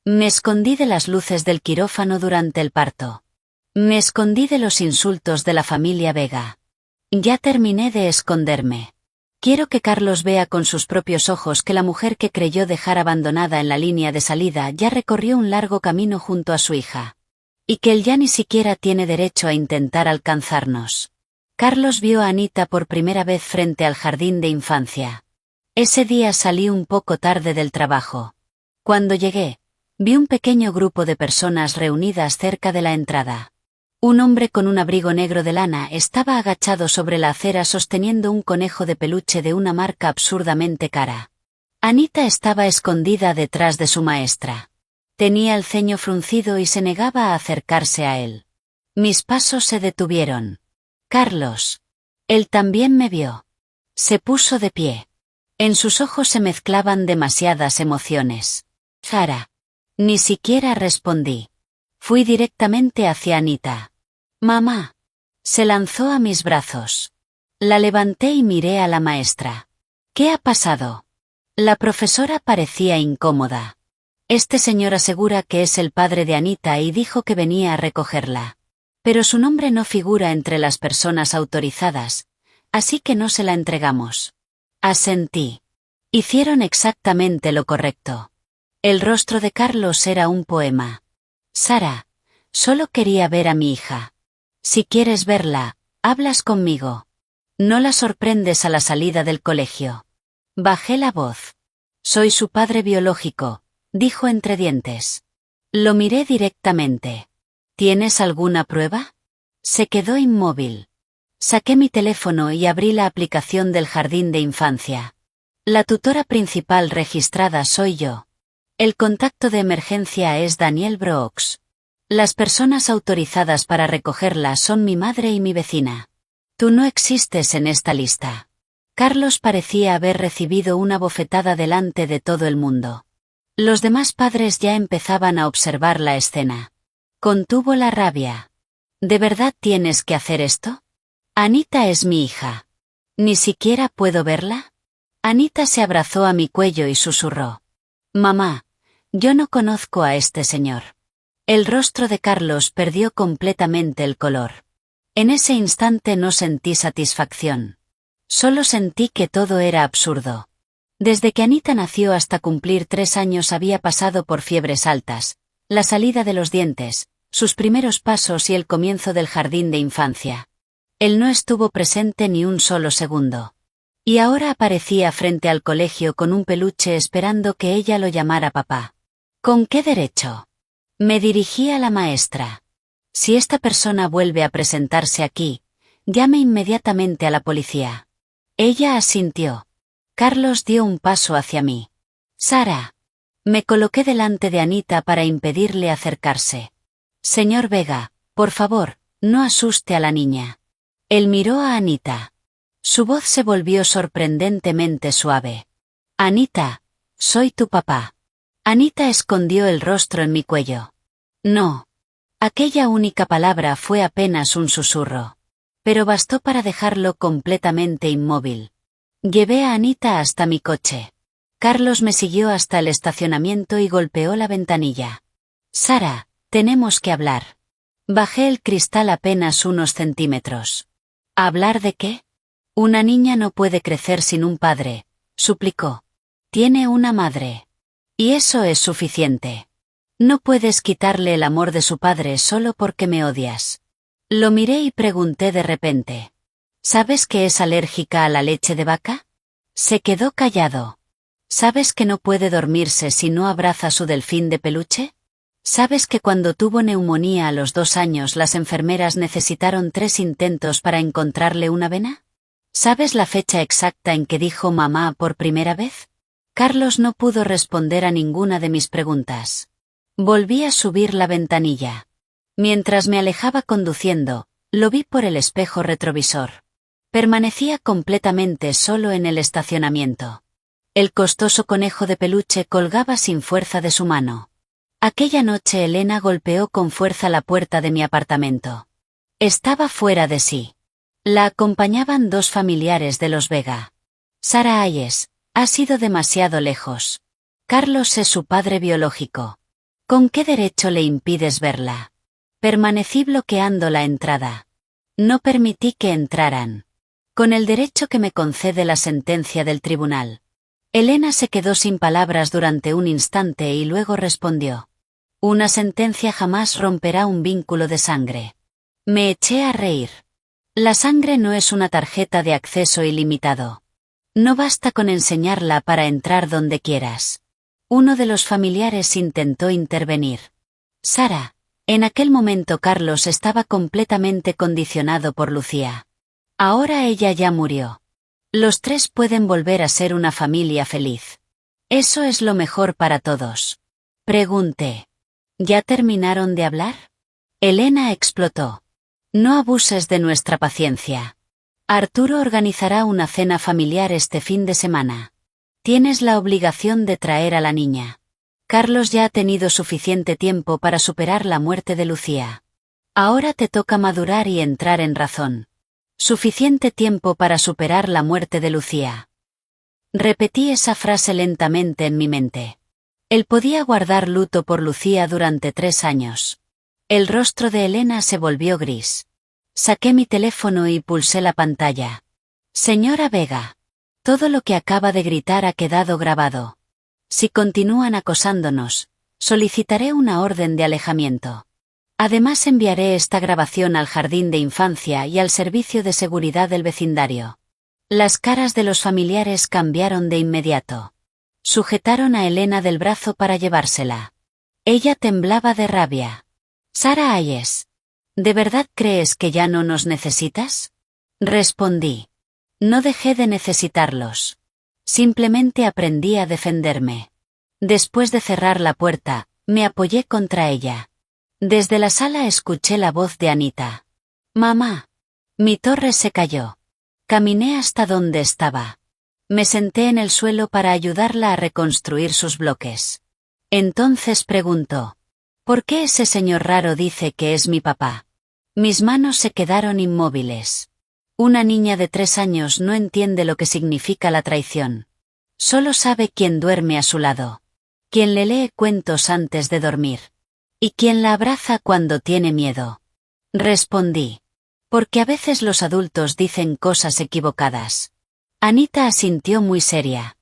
Me escondí de las luces del quirófano durante el parto. Me escondí de los insultos de la familia Vega. Ya terminé de esconderme. Quiero que Carlos vea con sus propios ojos que la mujer que creyó dejar abandonada en la línea de salida ya recorrió un largo camino junto a su hija. Y que él ya ni siquiera tiene derecho a intentar alcanzarnos. Carlos vio a Anita por primera vez frente al jardín de infancia. Ese día salí un poco tarde del trabajo. Cuando llegué, vi un pequeño grupo de personas reunidas cerca de la entrada. Un hombre con un abrigo negro de lana estaba agachado sobre la acera sosteniendo un conejo de peluche de una marca absurdamente cara. Anita estaba escondida detrás de su maestra. Tenía el ceño fruncido y se negaba a acercarse a él. Mis pasos se detuvieron. Carlos. Él también me vio. Se puso de pie. En sus ojos se mezclaban demasiadas emociones. Sara. Ni siquiera respondí. Fui directamente hacia Anita. Mamá. Se lanzó a mis brazos. La levanté y miré a la maestra. ¿Qué ha pasado? La profesora parecía incómoda. Este señor asegura que es el padre de Anita y dijo que venía a recogerla. Pero su nombre no figura entre las personas autorizadas, así que no se la entregamos. Asentí. Hicieron exactamente lo correcto. El rostro de Carlos era un poema. Sara, solo quería ver a mi hija. Si quieres verla, hablas conmigo. No la sorprendes a la salida del colegio. Bajé la voz. Soy su padre biológico, dijo entre dientes. Lo miré directamente. ¿Tienes alguna prueba? Se quedó inmóvil. Saqué mi teléfono y abrí la aplicación del jardín de infancia. La tutora principal registrada soy yo. El contacto de emergencia es Daniel Brooks. Las personas autorizadas para recogerla son mi madre y mi vecina. Tú no existes en esta lista. Carlos parecía haber recibido una bofetada delante de todo el mundo. Los demás padres ya empezaban a observar la escena. Contuvo la rabia. ¿De verdad tienes que hacer esto? Anita es mi hija. ¿Ni siquiera puedo verla? Anita se abrazó a mi cuello y susurró. Mamá, yo no conozco a este señor. El rostro de Carlos perdió completamente el color. En ese instante no sentí satisfacción. Solo sentí que todo era absurdo. Desde que Anita nació hasta cumplir 3 años había pasado por fiebres altas, la salida de los dientes, sus primeros pasos y el comienzo del jardín de infancia. Él no estuvo presente ni un solo segundo. Y ahora aparecía frente al colegio con un peluche esperando que ella lo llamara papá. ¿Con qué derecho? Me dirigí a la maestra. Si esta persona vuelve a presentarse aquí, llame inmediatamente a la policía. Ella asintió. Carlos dio un paso hacia mí. Sara. Me coloqué delante de Anita para impedirle acercarse. Señor Vega, por favor, no asuste a la niña. Él miró a Anita. Su voz se volvió sorprendentemente suave. Anita, soy tu papá. Anita escondió el rostro en mi cuello. No. Aquella única palabra fue apenas un susurro. Pero bastó para dejarlo completamente inmóvil. Llevé a Anita hasta mi coche. Carlos me siguió hasta el estacionamiento y golpeó la ventanilla. Sara, tenemos que hablar. Bajé el cristal apenas unos centímetros. ¿Hablar de qué? Una niña no puede crecer sin un padre, suplicó. Tiene una madre. Y eso es suficiente. No puedes quitarle el amor de su padre solo porque me odias. Lo miré y pregunté de repente. ¿Sabes que es alérgica a la leche de vaca? Se quedó callado. ¿Sabes que no puede dormirse si no abraza su delfín de peluche? ¿Sabes que cuando tuvo neumonía a los 2 años las enfermeras necesitaron 3 intentos para encontrarle una vena? ¿Sabes la fecha exacta en que dijo mamá por primera vez? Carlos no pudo responder a ninguna de mis preguntas. Volví a subir la ventanilla. Mientras me alejaba conduciendo, lo vi por el espejo retrovisor. Permanecía completamente solo en el estacionamiento. El costoso conejo de peluche colgaba sin fuerza de su mano. Aquella noche Elena golpeó con fuerza la puerta de mi apartamento. Estaba fuera de sí. La acompañaban 2 familiares de los Vega. Sara Hayes, ha sido demasiado lejos. Carlos es su padre biológico. ¿Con qué derecho le impides verla? Permanecí bloqueando la entrada. No permití que entraran. Con el derecho que me concede la sentencia del tribunal. Elena se quedó sin palabras durante un instante y luego respondió. Una sentencia jamás romperá un vínculo de sangre. Me eché a reír. La sangre no es una tarjeta de acceso ilimitado. No basta con enseñarla para entrar donde quieras. Uno de los familiares intentó intervenir. Sara, en aquel momento Carlos estaba completamente condicionado por Lucía. Ahora ella ya murió. Los 3 pueden volver a ser una familia feliz. Eso es lo mejor para todos. Pregunté. ¿Ya terminaron de hablar? Elena explotó. No abuses de nuestra paciencia. Arturo organizará una cena familiar este fin de semana. Tienes la obligación de traer a la niña. Carlos ya ha tenido suficiente tiempo para superar la muerte de Lucía. Ahora te toca madurar y entrar en razón. Suficiente tiempo para superar la muerte de Lucía. Repetí esa frase lentamente en mi mente. Él podía guardar luto por Lucía durante 3 años. El rostro de Elena se volvió gris. Saqué mi teléfono y pulsé la pantalla. Señora Vega. Todo lo que acaba de gritar ha quedado grabado. Si continúan acosándonos, solicitaré una orden de alejamiento. Además enviaré esta grabación al jardín de infancia y al servicio de seguridad del vecindario. Las caras de los familiares cambiaron de inmediato. Sujetaron a Elena del brazo para llevársela. Ella temblaba de rabia. Sarah Hayes, ¿de verdad crees que ya no nos necesitas? Respondí. No dejé de necesitarlos. Simplemente aprendí a defenderme. Después de cerrar la puerta, me apoyé contra ella. Desde la sala escuché la voz de Anita. Mamá. Mi torre se cayó. Caminé hasta donde estaba. Me senté en el suelo para ayudarla a reconstruir sus bloques. Entonces preguntó. ¿Por qué ese señor raro dice que es mi papá? Mis manos se quedaron inmóviles. Una niña de 3 años no entiende lo que significa la traición. Solo sabe quién duerme a su lado. Quien le lee cuentos antes de dormir. ¿Y quién la abraza cuando tiene miedo? Respondí. Porque a veces los adultos dicen cosas equivocadas. Anita asintió muy seria.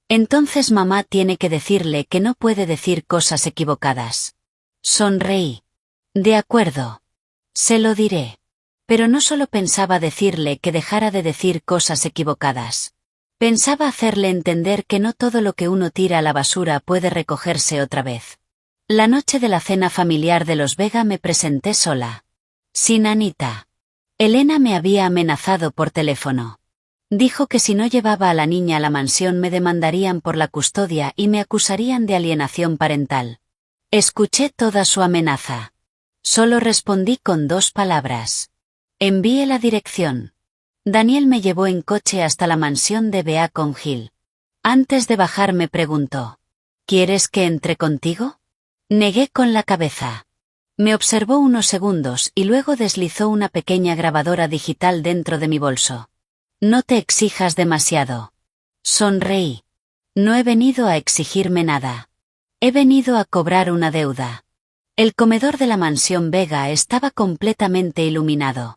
Entonces mamá tiene que decirle que no puede decir cosas equivocadas. Sonreí. De acuerdo. Se lo diré. Pero no solo pensaba decirle que dejara de decir cosas equivocadas. Pensaba hacerle entender que no todo lo que uno tira a la basura puede recogerse otra vez. La noche de la cena familiar de los Vega me presenté sola. Sin Anita. Elena me había amenazado por teléfono. Dijo que si no llevaba a la niña a la mansión me demandarían por la custodia y me acusarían de alienación parental. Escuché toda su amenaza. Solo respondí con 2 palabras. Envíe la dirección. Daniel me llevó en coche hasta la mansión de Beacon Hill. Antes de bajar me preguntó. ¿Quieres que entre contigo? Negué con la cabeza. Me observó unos segundos y luego deslizó una pequeña grabadora digital dentro de mi bolso. No te exijas demasiado. Sonreí. No he venido a exigirme nada. He venido a cobrar una deuda. El comedor de la mansión Vega estaba completamente iluminado.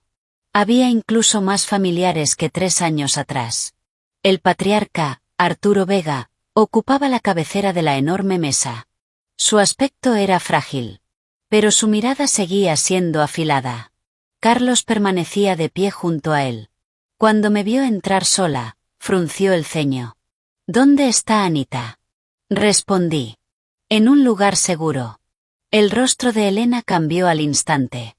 Había incluso más familiares que 3 años atrás. El patriarca, Arturo Vega, ocupaba la cabecera de la enorme mesa. Su aspecto era frágil. Pero su mirada seguía siendo afilada. Carlos permanecía de pie junto a él. Cuando me vio entrar sola, frunció el ceño. ¿Dónde está Anita? Respondí. En un lugar seguro. El rostro de Elena cambió al instante.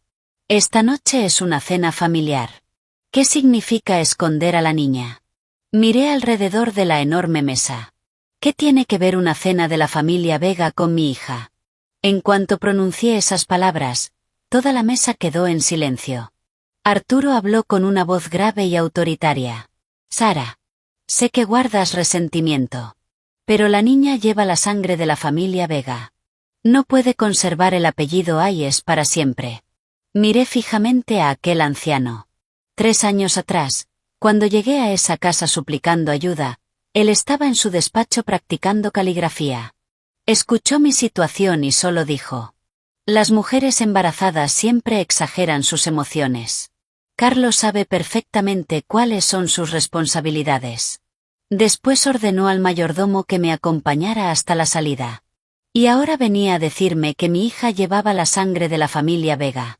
Esta noche es una cena familiar. ¿Qué significa esconder a la niña? Miré alrededor de la enorme mesa. ¿Qué tiene que ver una cena de la familia Vega con mi hija? En cuanto pronuncié esas palabras, toda la mesa quedó en silencio. Arturo habló con una voz grave y autoritaria. Sara. Sé que guardas resentimiento. Pero la niña lleva la sangre de la familia Vega. No puede conservar el apellido Hayes para siempre. Miré fijamente a aquel anciano. 3 años atrás, cuando llegué a esa casa suplicando ayuda, él estaba en su despacho practicando caligrafía. Escuchó mi situación y solo dijo. Las mujeres embarazadas siempre exageran sus emociones. Carlos sabe perfectamente cuáles son sus responsabilidades. Después ordenó al mayordomo que me acompañara hasta la salida. Y ahora venía a decirme que mi hija llevaba la sangre de la familia Vega.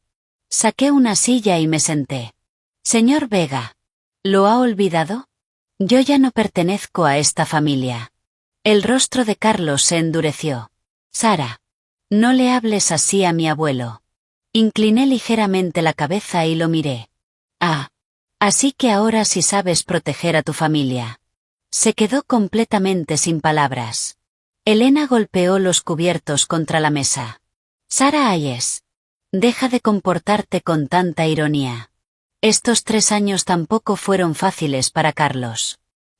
Saqué una silla y me senté. Señor Vega. ¿Lo ha olvidado? Yo ya no pertenezco a esta familia. El rostro de Carlos se endureció. Sara. No le hables así a mi abuelo. Incliné ligeramente la cabeza y lo miré. Ah. Así que ahora sí sabes proteger a tu familia. Se quedó completamente sin palabras. Elena golpeó los cubiertos contra la mesa. Sarah Hayes. Deja de comportarte con tanta ironía. Estos 3 años tampoco fueron fáciles para Carlos.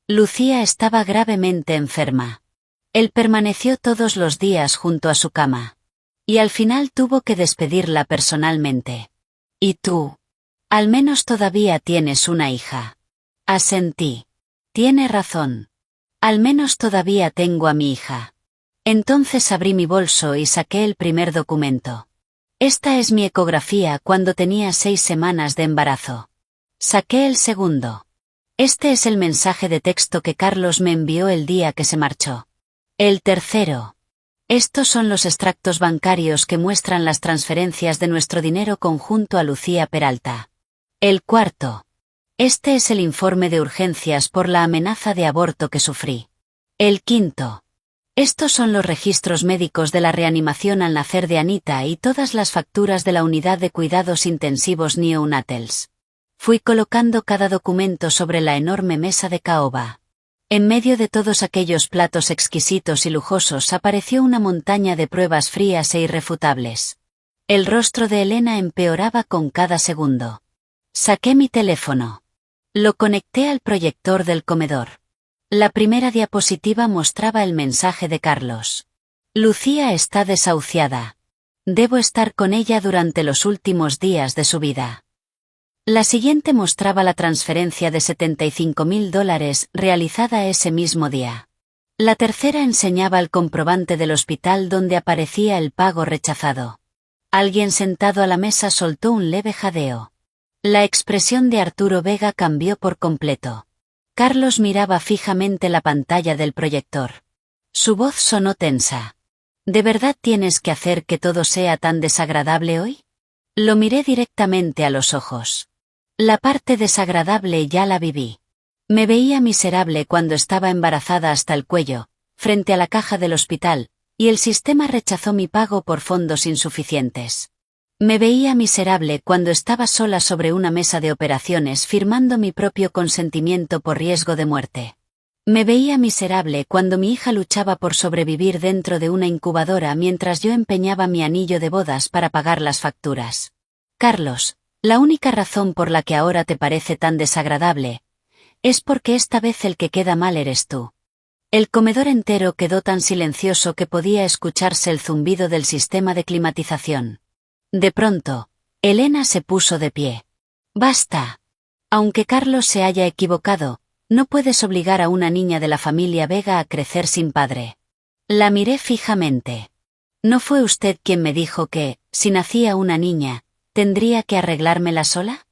Lucía estaba gravemente enferma. Él permaneció todos los días junto a su cama. Y al final tuvo que despedirla personalmente. ¿Y tú? Al menos todavía tienes una hija. Asentí. Tiene razón. Al menos todavía tengo a mi hija. Entonces abrí mi bolso y saqué el primer documento. Esta es mi ecografía cuando tenía 6 semanas de embarazo. Saqué el segundo. Este es el mensaje de texto que Carlos me envió el día que se marchó. El tercero. Estos son los extractos bancarios que muestran las transferencias de nuestro dinero conjunto a Lucía Peralta. El cuarto. Este es el informe de urgencias por la amenaza de aborto que sufrí. El quinto. Estos son los registros médicos de la reanimación al nacer de Anita y todas las facturas de la unidad de cuidados intensivos neonatals. Fui colocando cada documento sobre la enorme mesa de caoba. En medio de todos aquellos platos exquisitos y lujosos apareció una montaña de pruebas frías e irrefutables. El rostro de Elena empeoraba con cada segundo. Saqué mi teléfono. Lo conecté al proyector del comedor. La primera diapositiva mostraba el mensaje de Carlos. Lucía está desahuciada. Debo estar con ella durante los últimos días de su vida. La siguiente mostraba la transferencia de $75.000 realizada ese mismo día. La tercera enseñaba el comprobante del hospital donde aparecía el pago rechazado. Alguien sentado a la mesa soltó un leve jadeo. La expresión de Arturo Vega cambió por completo. Carlos miraba fijamente la pantalla del proyector. Su voz sonó tensa. ¿De verdad tienes que hacer que todo sea tan desagradable hoy? Lo miré directamente a los ojos. La parte desagradable ya la viví. Me veía miserable cuando estaba embarazada hasta el cuello, frente a la caja del hospital, y el sistema rechazó mi pago por fondos insuficientes. Me veía miserable cuando estaba sola sobre una mesa de operaciones firmando mi propio consentimiento por riesgo de muerte. Me veía miserable cuando mi hija luchaba por sobrevivir dentro de una incubadora mientras yo empeñaba mi anillo de bodas para pagar las facturas. Carlos, la única razón por la que ahora te parece tan desagradable es porque esta vez el que queda mal eres tú. El comedor entero quedó tan silencioso que podía escucharse el zumbido del sistema de climatización. De pronto, Elena se puso de pie. Basta. Aunque Carlos se haya equivocado, no puedes obligar a una niña de la familia Vega a crecer sin padre. La miré fijamente. ¿No fue usted quien me dijo que, si nacía una niña, tendría que arreglármela sola?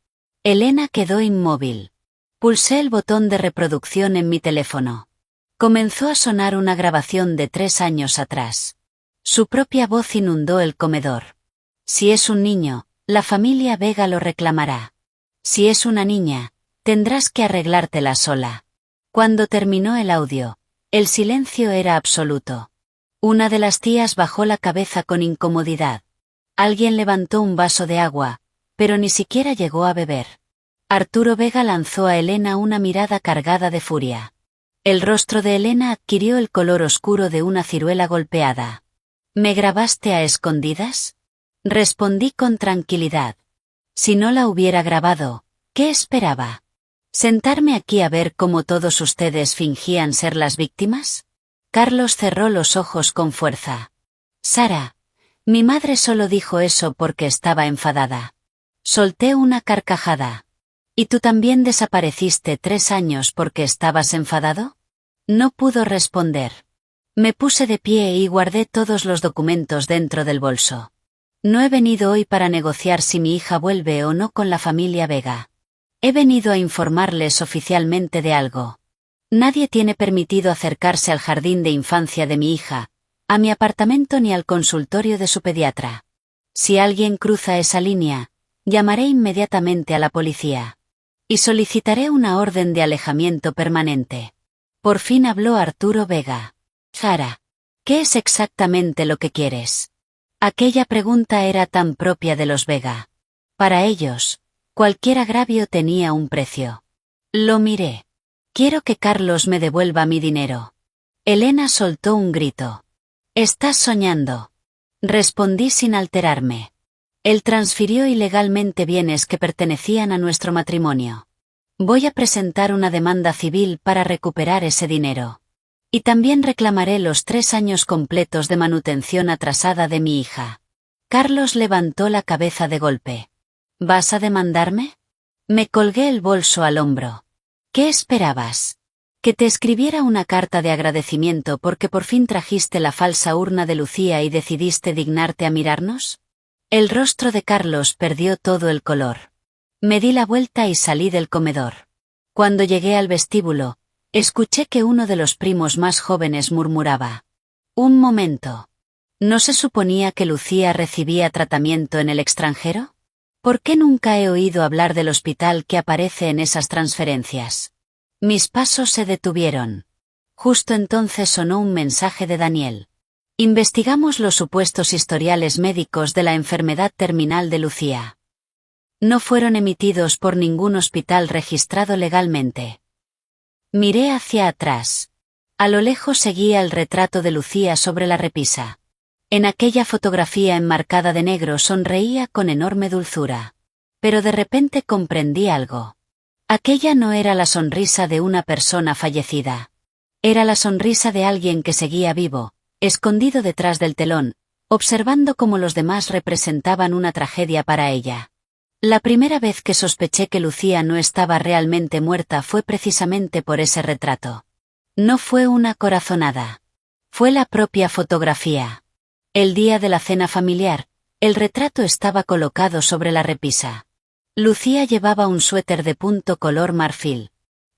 Elena quedó inmóvil. Pulsé el botón de reproducción en mi teléfono. Comenzó a sonar una grabación de 3 años atrás. Su propia voz inundó el comedor. Si es un niño, la familia Vega lo reclamará. Si es una niña, tendrás que arreglártela sola. Cuando terminó el audio, el silencio era absoluto. Una de las tías bajó la cabeza con incomodidad. Alguien levantó un vaso de agua, pero ni siquiera llegó a beber. Arturo Vega lanzó a Elena una mirada cargada de furia. El rostro de Elena adquirió el color oscuro de una ciruela golpeada. ¿Me grabaste a escondidas? Respondí con tranquilidad. Si no la hubiera grabado, ¿qué esperaba? ¿Sentarme aquí a ver cómo todos ustedes fingían ser las víctimas? Carlos cerró los ojos con fuerza. Sara, mi madre solo dijo eso porque estaba enfadada. Solté una carcajada. ¿Y tú también desapareciste 3 años porque estabas enfadado? No pudo responder. Me puse de pie y guardé todos los documentos dentro del bolso. No he venido hoy para negociar si mi hija vuelve o no con la familia Vega. He venido a informarles oficialmente de algo. Nadie tiene permitido acercarse al jardín de infancia de mi hija, a mi apartamento ni al consultorio de su pediatra. Si alguien cruza esa línea, llamaré inmediatamente a la policía. Y solicitaré una orden de alejamiento permanente. Por fin habló Arturo Vega. Sara, ¿qué es exactamente lo que quieres? Aquella pregunta era tan propia de los Vega. Para ellos, cualquier agravio tenía un precio. Lo miré. Quiero que Carlos me devuelva mi dinero. Elena soltó un grito. Estás soñando. Respondí sin alterarme. Él transfirió ilegalmente bienes que pertenecían a nuestro matrimonio. Voy a presentar una demanda civil para recuperar ese dinero. Y también reclamaré los 3 años completos de manutención atrasada de mi hija. Carlos levantó la cabeza de golpe. ¿Vas a demandarme? Me colgué el bolso al hombro. ¿Qué esperabas? ¿Que te escribiera una carta de agradecimiento porque por fin trajiste la falsa urna de Lucía y decidiste dignarte a mirarnos? El rostro de Carlos perdió todo el color. Me di la vuelta y salí del comedor. Cuando llegué al vestíbulo, escuché que uno de los primos más jóvenes murmuraba: «Un momento. ¿No se suponía que Lucía recibía tratamiento en el extranjero? ¿Por qué nunca he oído hablar del hospital que aparece en esas transferencias?» Mis pasos se detuvieron. Justo entonces sonó un mensaje de Daniel. Investigamos los supuestos historiales médicos de la enfermedad terminal de Lucía. No fueron emitidos por ningún hospital registrado legalmente. Miré hacia atrás. A lo lejos seguía el retrato de Lucía sobre la repisa. En aquella fotografía enmarcada de negro sonreía con enorme dulzura. Pero de repente comprendí algo. Aquella no era la sonrisa de una persona fallecida. Era la sonrisa de alguien que seguía vivo, escondido detrás del telón, observando cómo los demás representaban una tragedia para ella. La primera vez que sospeché que Lucía no estaba realmente muerta fue precisamente por ese retrato. No fue una corazonada. Fue la propia fotografía. El día de la cena familiar, el retrato estaba colocado sobre la repisa. Lucía llevaba un suéter de punto color marfil.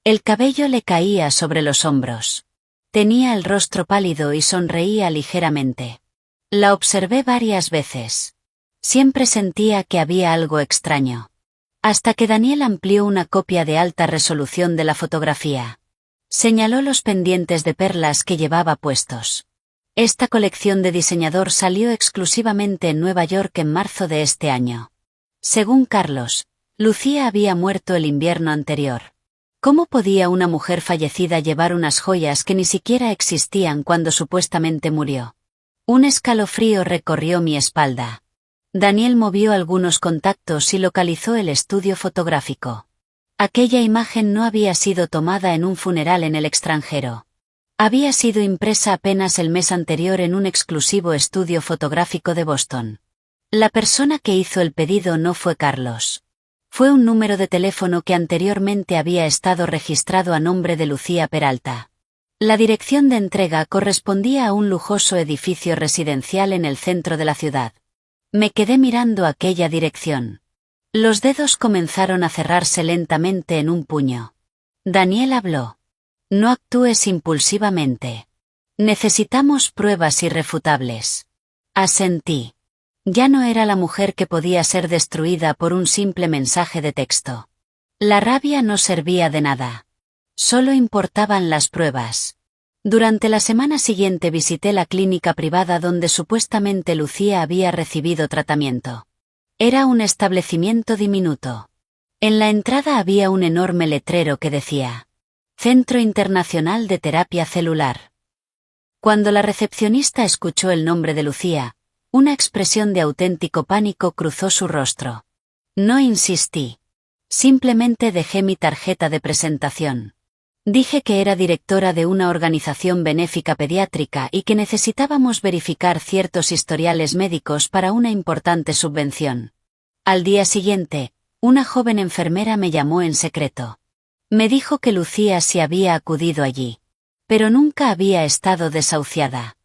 El cabello le caía sobre los hombros. Tenía el rostro pálido y sonreía ligeramente. La observé varias veces. Siempre sentía que había algo extraño. Hasta que Daniel amplió una copia de alta resolución de la fotografía. Señaló los pendientes de perlas que llevaba puestos. Esta colección de diseñador salió exclusivamente en Nueva York en marzo de este año. Según Carlos, Lucía había muerto el invierno anterior. ¿Cómo podía una mujer fallecida llevar unas joyas que ni siquiera existían cuando supuestamente murió? Un escalofrío recorrió mi espalda. Daniel movió algunos contactos y localizó el estudio fotográfico. Aquella imagen no había sido tomada en un funeral en el extranjero. Había sido impresa apenas el mes anterior en un exclusivo estudio fotográfico de Boston. La persona que hizo el pedido no fue Carlos. Fue un número de teléfono que anteriormente había estado registrado a nombre de Lucía Peralta. La dirección de entrega correspondía a un lujoso edificio residencial en el centro de la ciudad. Me quedé mirando aquella dirección. Los dedos comenzaron a cerrarse lentamente en un puño. Daniel habló. No actúes impulsivamente. Necesitamos pruebas irrefutables. Asentí. Ya no era la mujer que podía ser destruida por un simple mensaje de texto. La rabia no servía de nada. Solo importaban las pruebas. Durante la semana siguiente visité la clínica privada donde supuestamente Lucía había recibido tratamiento. Era un establecimiento diminuto. En la entrada había un enorme letrero que decía: Centro Internacional de Terapia Celular. Cuando la recepcionista escuchó el nombre de Lucía, una expresión de auténtico pánico cruzó su rostro. No insistí. Simplemente dejé mi tarjeta de presentación. Dije que era directora de una organización benéfica pediátrica y que necesitábamos verificar ciertos historiales médicos para una importante subvención. Al día siguiente, una joven enfermera me llamó en secreto. Me dijo que Lucía sí había acudido allí. Pero nunca había estado desahuciada.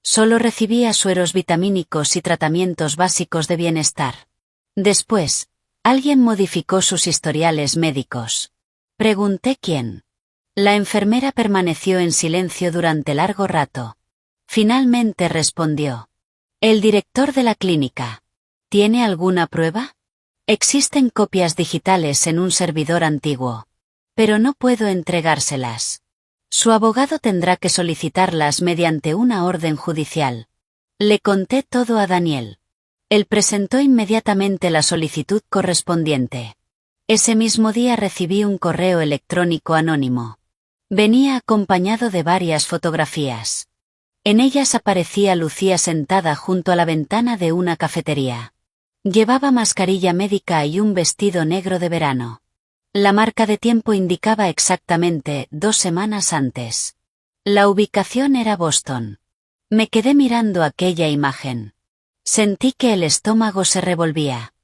Solo recibía sueros vitamínicos y tratamientos básicos de bienestar. Después, alguien modificó sus historiales médicos. Pregunté quién. La enfermera permaneció en silencio durante largo rato. Finalmente respondió: el director de la clínica. ¿Tiene alguna prueba? Existen copias digitales en un servidor antiguo. Pero no puedo entregárselas. Su abogado tendrá que solicitarlas mediante una orden judicial. Le conté todo a Daniel. Él presentó inmediatamente la solicitud correspondiente. Ese mismo día recibí un correo electrónico anónimo. Venía acompañado de varias fotografías. En ellas aparecía Lucía sentada junto a la ventana de una cafetería. Llevaba mascarilla médica y un vestido negro de verano. La marca de tiempo indicaba exactamente 2 semanas antes. La ubicación era Boston. Me quedé mirando aquella imagen. Sentí que el estómago se revolvía.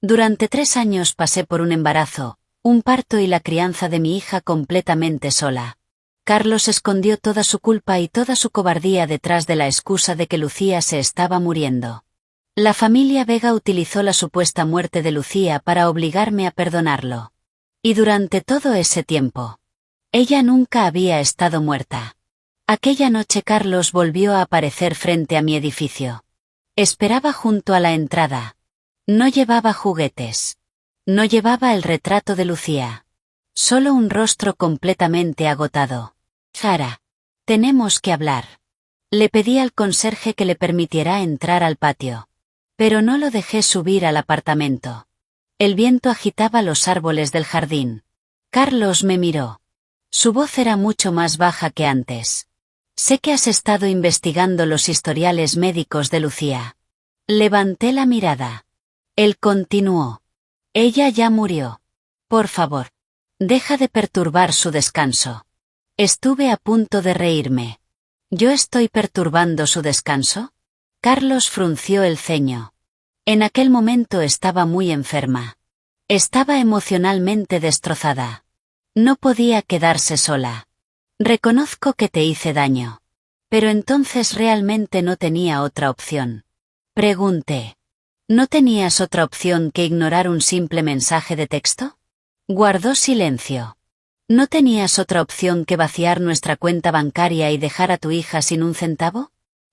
Durante 3 años pasé por un embarazo, un parto y la crianza de mi hija completamente sola. Carlos escondió toda su culpa y toda su cobardía detrás de la excusa de que Lucía se estaba muriendo. La familia Vega utilizó la supuesta muerte de Lucía para obligarme a perdonarlo. Y durante todo ese tiempo, ella nunca había estado muerta. Aquella noche Carlos volvió a aparecer frente a mi edificio. Esperaba junto a la entrada. No llevaba juguetes. No llevaba el retrato de Lucía. Solo un rostro completamente agotado. Sara, tenemos que hablar. Le pedí al conserje que le permitiera entrar al patio. Pero no lo dejé subir al apartamento. El viento agitaba los árboles del jardín. Carlos me miró. Su voz era mucho más baja que antes. Sé que has estado investigando los historiales médicos de Lucía. Levanté la mirada. Él continuó. Ella ya murió. Por favor, deja de perturbar su descanso. Estuve a punto de reírme. ¿Yo estoy perturbando su descanso? Carlos frunció el ceño. En aquel momento estaba muy enferma. Estaba emocionalmente destrozada. No podía quedarse sola. Reconozco que te hice daño. Pero entonces realmente no tenía otra opción. Pregunté. ¿No tenías otra opción que ignorar un simple mensaje de texto? Guardó silencio. ¿No tenías otra opción que vaciar nuestra cuenta bancaria y dejar a tu hija sin un centavo?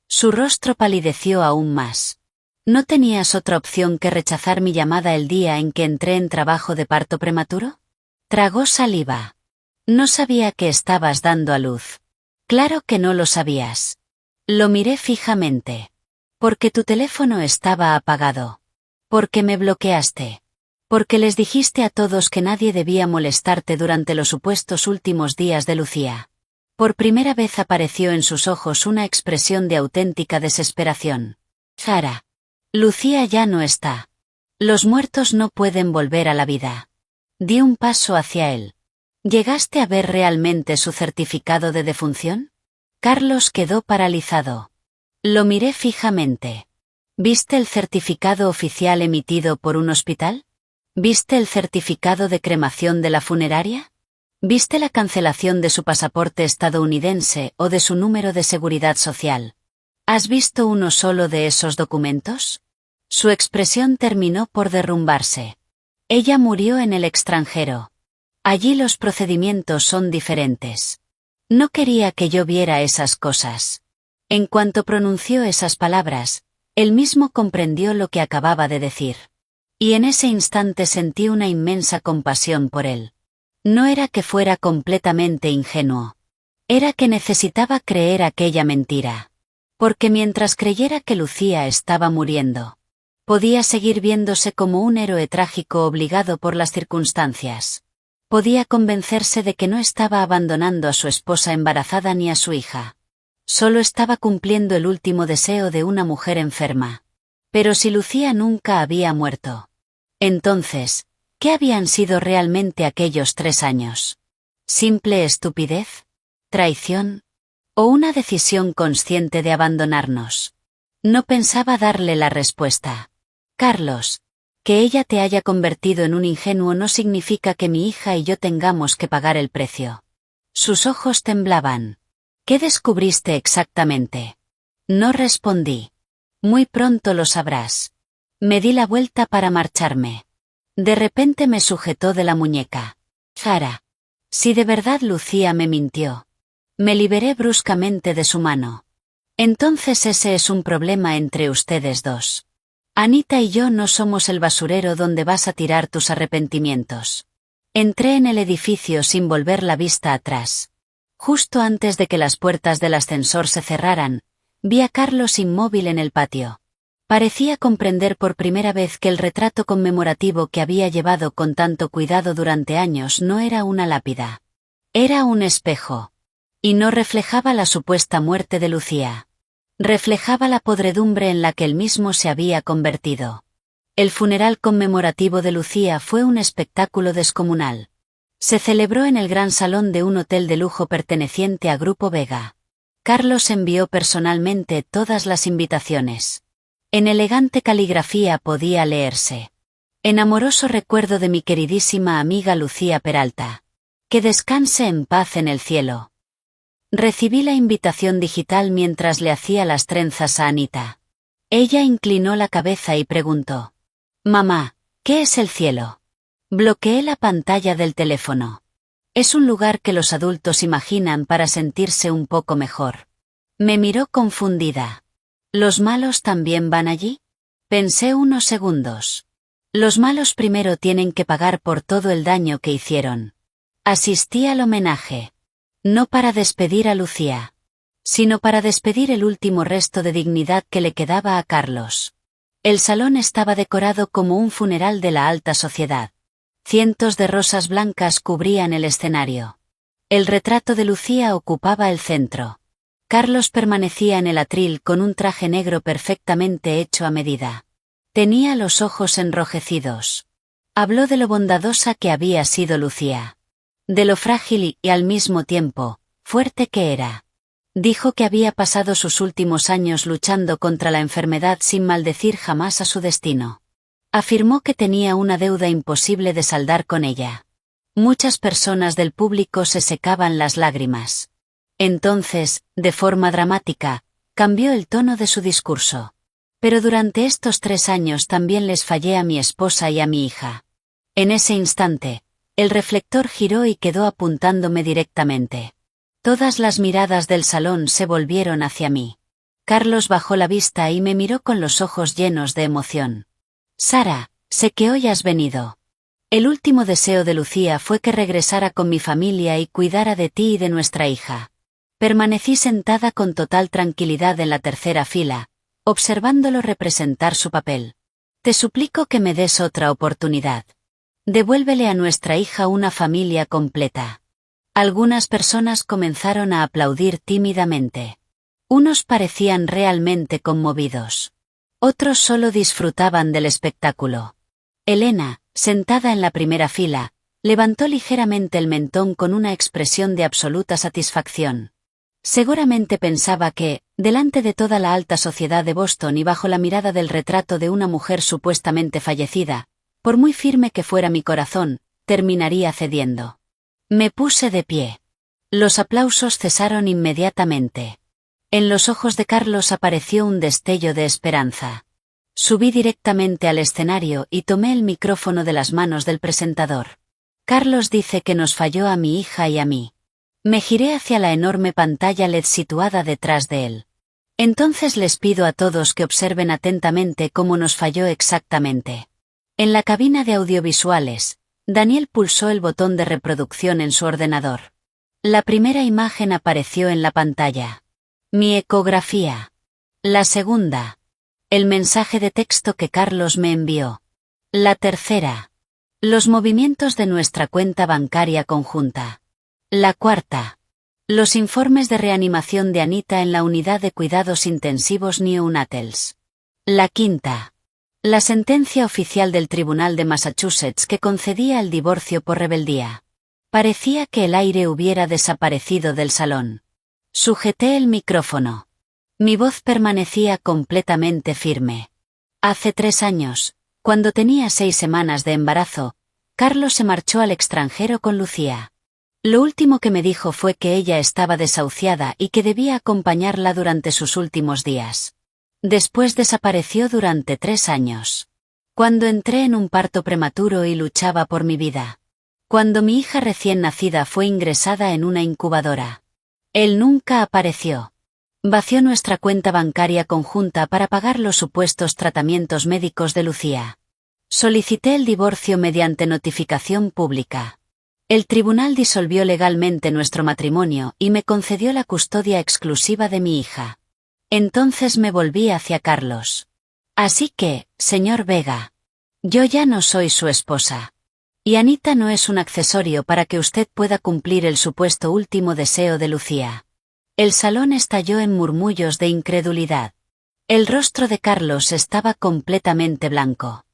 Su rostro palideció aún más. ¿No tenías otra opción que rechazar mi llamada el día en que entré en trabajo de parto prematuro? Tragó saliva. No sabía que estabas dando a luz. Claro que no lo sabías. Lo miré fijamente. Porque tu teléfono estaba apagado. Porque me bloqueaste. Porque les dijiste a todos que nadie debía molestarte durante los supuestos últimos días de Lucía. Por primera vez apareció en sus ojos una expresión de auténtica desesperación. Sara. Lucía ya no está. Los muertos no pueden volver a la vida. Di un paso hacia él. ¿Llegaste a ver realmente su certificado de defunción? Carlos quedó paralizado. Lo miré fijamente. ¿Viste el certificado oficial emitido por un hospital? ¿Viste el certificado de cremación de la funeraria? ¿Viste la cancelación de su pasaporte estadounidense o de su número de seguridad social? ¿Has visto uno solo de esos documentos? Su expresión terminó por derrumbarse. Ella murió en el extranjero. Allí los procedimientos son diferentes. No quería que yo viera esas cosas. En cuanto pronunció esas palabras, él mismo comprendió lo que acababa de decir. Y en ese instante sentí una inmensa compasión por él. No era que fuera completamente ingenuo. Era que necesitaba creer aquella mentira. Porque mientras creyera que Lucía estaba muriendo, podía seguir viéndose como un héroe trágico obligado por las circunstancias. Podía convencerse de que no estaba abandonando a su esposa embarazada ni a su hija. Solo estaba cumpliendo el último deseo de una mujer enferma. Pero si Lucía nunca había muerto. Entonces, ¿qué habían sido realmente aquellos 3 años? ¿Simple estupidez? ¿Traición? ¿O una decisión consciente de abandonarnos? No pensaba darle la respuesta. Carlos, que ella te haya convertido en un ingenuo no significa que mi hija y yo tengamos que pagar el precio. Sus ojos temblaban. ¿Qué descubriste exactamente? No respondí. Muy pronto lo sabrás. Me di la vuelta para marcharme. De repente me sujetó de la muñeca. Sara. Si de verdad Lucía me mintió. Me liberé bruscamente de su mano. Entonces ese es un problema entre ustedes dos. Anita y yo no somos el basurero donde vas a tirar tus arrepentimientos. Entré en el edificio sin volver la vista atrás. Justo antes de que las puertas del ascensor se cerraran, vi a Carlos inmóvil en el patio. Parecía comprender por primera vez que el retrato conmemorativo que había llevado con tanto cuidado durante años no era una lápida. Era un espejo. Y no reflejaba la supuesta muerte de Lucía. Reflejaba la podredumbre en la que él mismo se había convertido. El funeral conmemorativo de Lucía fue un espectáculo descomunal. Se celebró en el gran salón de un hotel de lujo perteneciente a Grupo Vega. Carlos envió personalmente todas las invitaciones. En elegante caligrafía podía leerse: en amoroso recuerdo de mi queridísima amiga Lucía Peralta. Que descanse en paz en el cielo. Recibí la invitación digital mientras le hacía las trenzas a Anita. Ella inclinó la cabeza y preguntó: Mamá, ¿qué es el cielo? Bloqueé la pantalla del teléfono. Es un lugar que los adultos imaginan para sentirse un poco mejor. Me miró confundida. ¿Los malos también van allí? Pensé unos segundos. Los malos primero tienen que pagar por todo el daño que hicieron. Asistí al homenaje. No para despedir a Lucía, sino para despedir el último resto de dignidad que le quedaba a Carlos. El salón estaba decorado como un funeral de la alta sociedad. Cientos de rosas blancas cubrían el escenario. El retrato de Lucía ocupaba el centro. Carlos permanecía en el atril con un traje negro perfectamente hecho a medida. Tenía los ojos enrojecidos. Habló de lo bondadosa que había sido Lucía. De lo frágil y, al mismo tiempo, fuerte que era. Dijo que había pasado sus últimos años luchando contra la enfermedad sin maldecir jamás a su destino. Afirmó que tenía una deuda imposible de saldar con ella. Muchas personas del público se secaban las lágrimas. Entonces, de forma dramática, cambió el tono de su discurso. Pero durante estos 3 años también les fallé a mi esposa y a mi hija. En ese instante, el reflector giró y quedó apuntándome directamente. Todas las miradas del salón se volvieron hacia mí. Carlos bajó la vista y me miró con los ojos llenos de emoción. Sara, sé que hoy has venido. El último deseo de Lucía fue que regresara con mi familia y cuidara de ti y de nuestra hija. Permanecí sentada con total tranquilidad en la tercera fila, observándolo representar su papel. Te suplico que me des otra oportunidad. Devuélvele a nuestra hija una familia completa. Algunas personas comenzaron a aplaudir tímidamente. Unos parecían realmente conmovidos. Otros solo disfrutaban del espectáculo. Elena, sentada en la primera fila, levantó ligeramente el mentón con una expresión de absoluta satisfacción. Seguramente pensaba que, delante de toda la alta sociedad de Boston y bajo la mirada del retrato de una mujer supuestamente fallecida, por muy firme que fuera mi corazón, terminaría cediendo. Me puse de pie. Los aplausos cesaron inmediatamente. En los ojos de Carlos apareció un destello de esperanza. Subí directamente al escenario y tomé el micrófono de las manos del presentador. Carlos dice que nos falló a mi hija y a mí. Me giré hacia la enorme pantalla LED situada detrás de él. Entonces les pido a todos que observen atentamente cómo nos falló exactamente. En la cabina de audiovisuales, Daniel pulsó el botón de reproducción en su ordenador. La primera imagen apareció en la pantalla. Mi ecografía. La segunda. El mensaje de texto que Carlos me envió. La tercera. Los movimientos de nuestra cuenta bancaria conjunta. La cuarta. Los informes de reanimación de Anita en la unidad de cuidados intensivos neonatals. La quinta. La sentencia oficial del Tribunal de Massachusetts que concedía el divorcio por rebeldía. Parecía que el aire hubiera desaparecido del salón. Sujeté el micrófono. Mi voz permanecía completamente firme. Hace 3 años, cuando tenía 6 semanas de embarazo, Carlos se marchó al extranjero con Lucía. Lo último que me dijo fue que ella estaba desahuciada y que debía acompañarla durante sus últimos días. Después desapareció durante 3 años. Cuando entré en un parto prematuro y luchaba por mi vida. Cuando mi hija recién nacida fue ingresada en una incubadora. Él nunca apareció. Vació nuestra cuenta bancaria conjunta para pagar los supuestos tratamientos médicos de Lucía. Solicité el divorcio mediante notificación pública. El tribunal disolvió legalmente nuestro matrimonio y me concedió la custodia exclusiva de mi hija. Entonces me volví hacia Carlos. Así que, señor Vega, yo ya no soy su esposa. Y Anita no es un accesorio para que usted pueda cumplir el supuesto último deseo de Lucía. El salón estalló en murmullos de incredulidad. El rostro de Carlos estaba completamente blanco.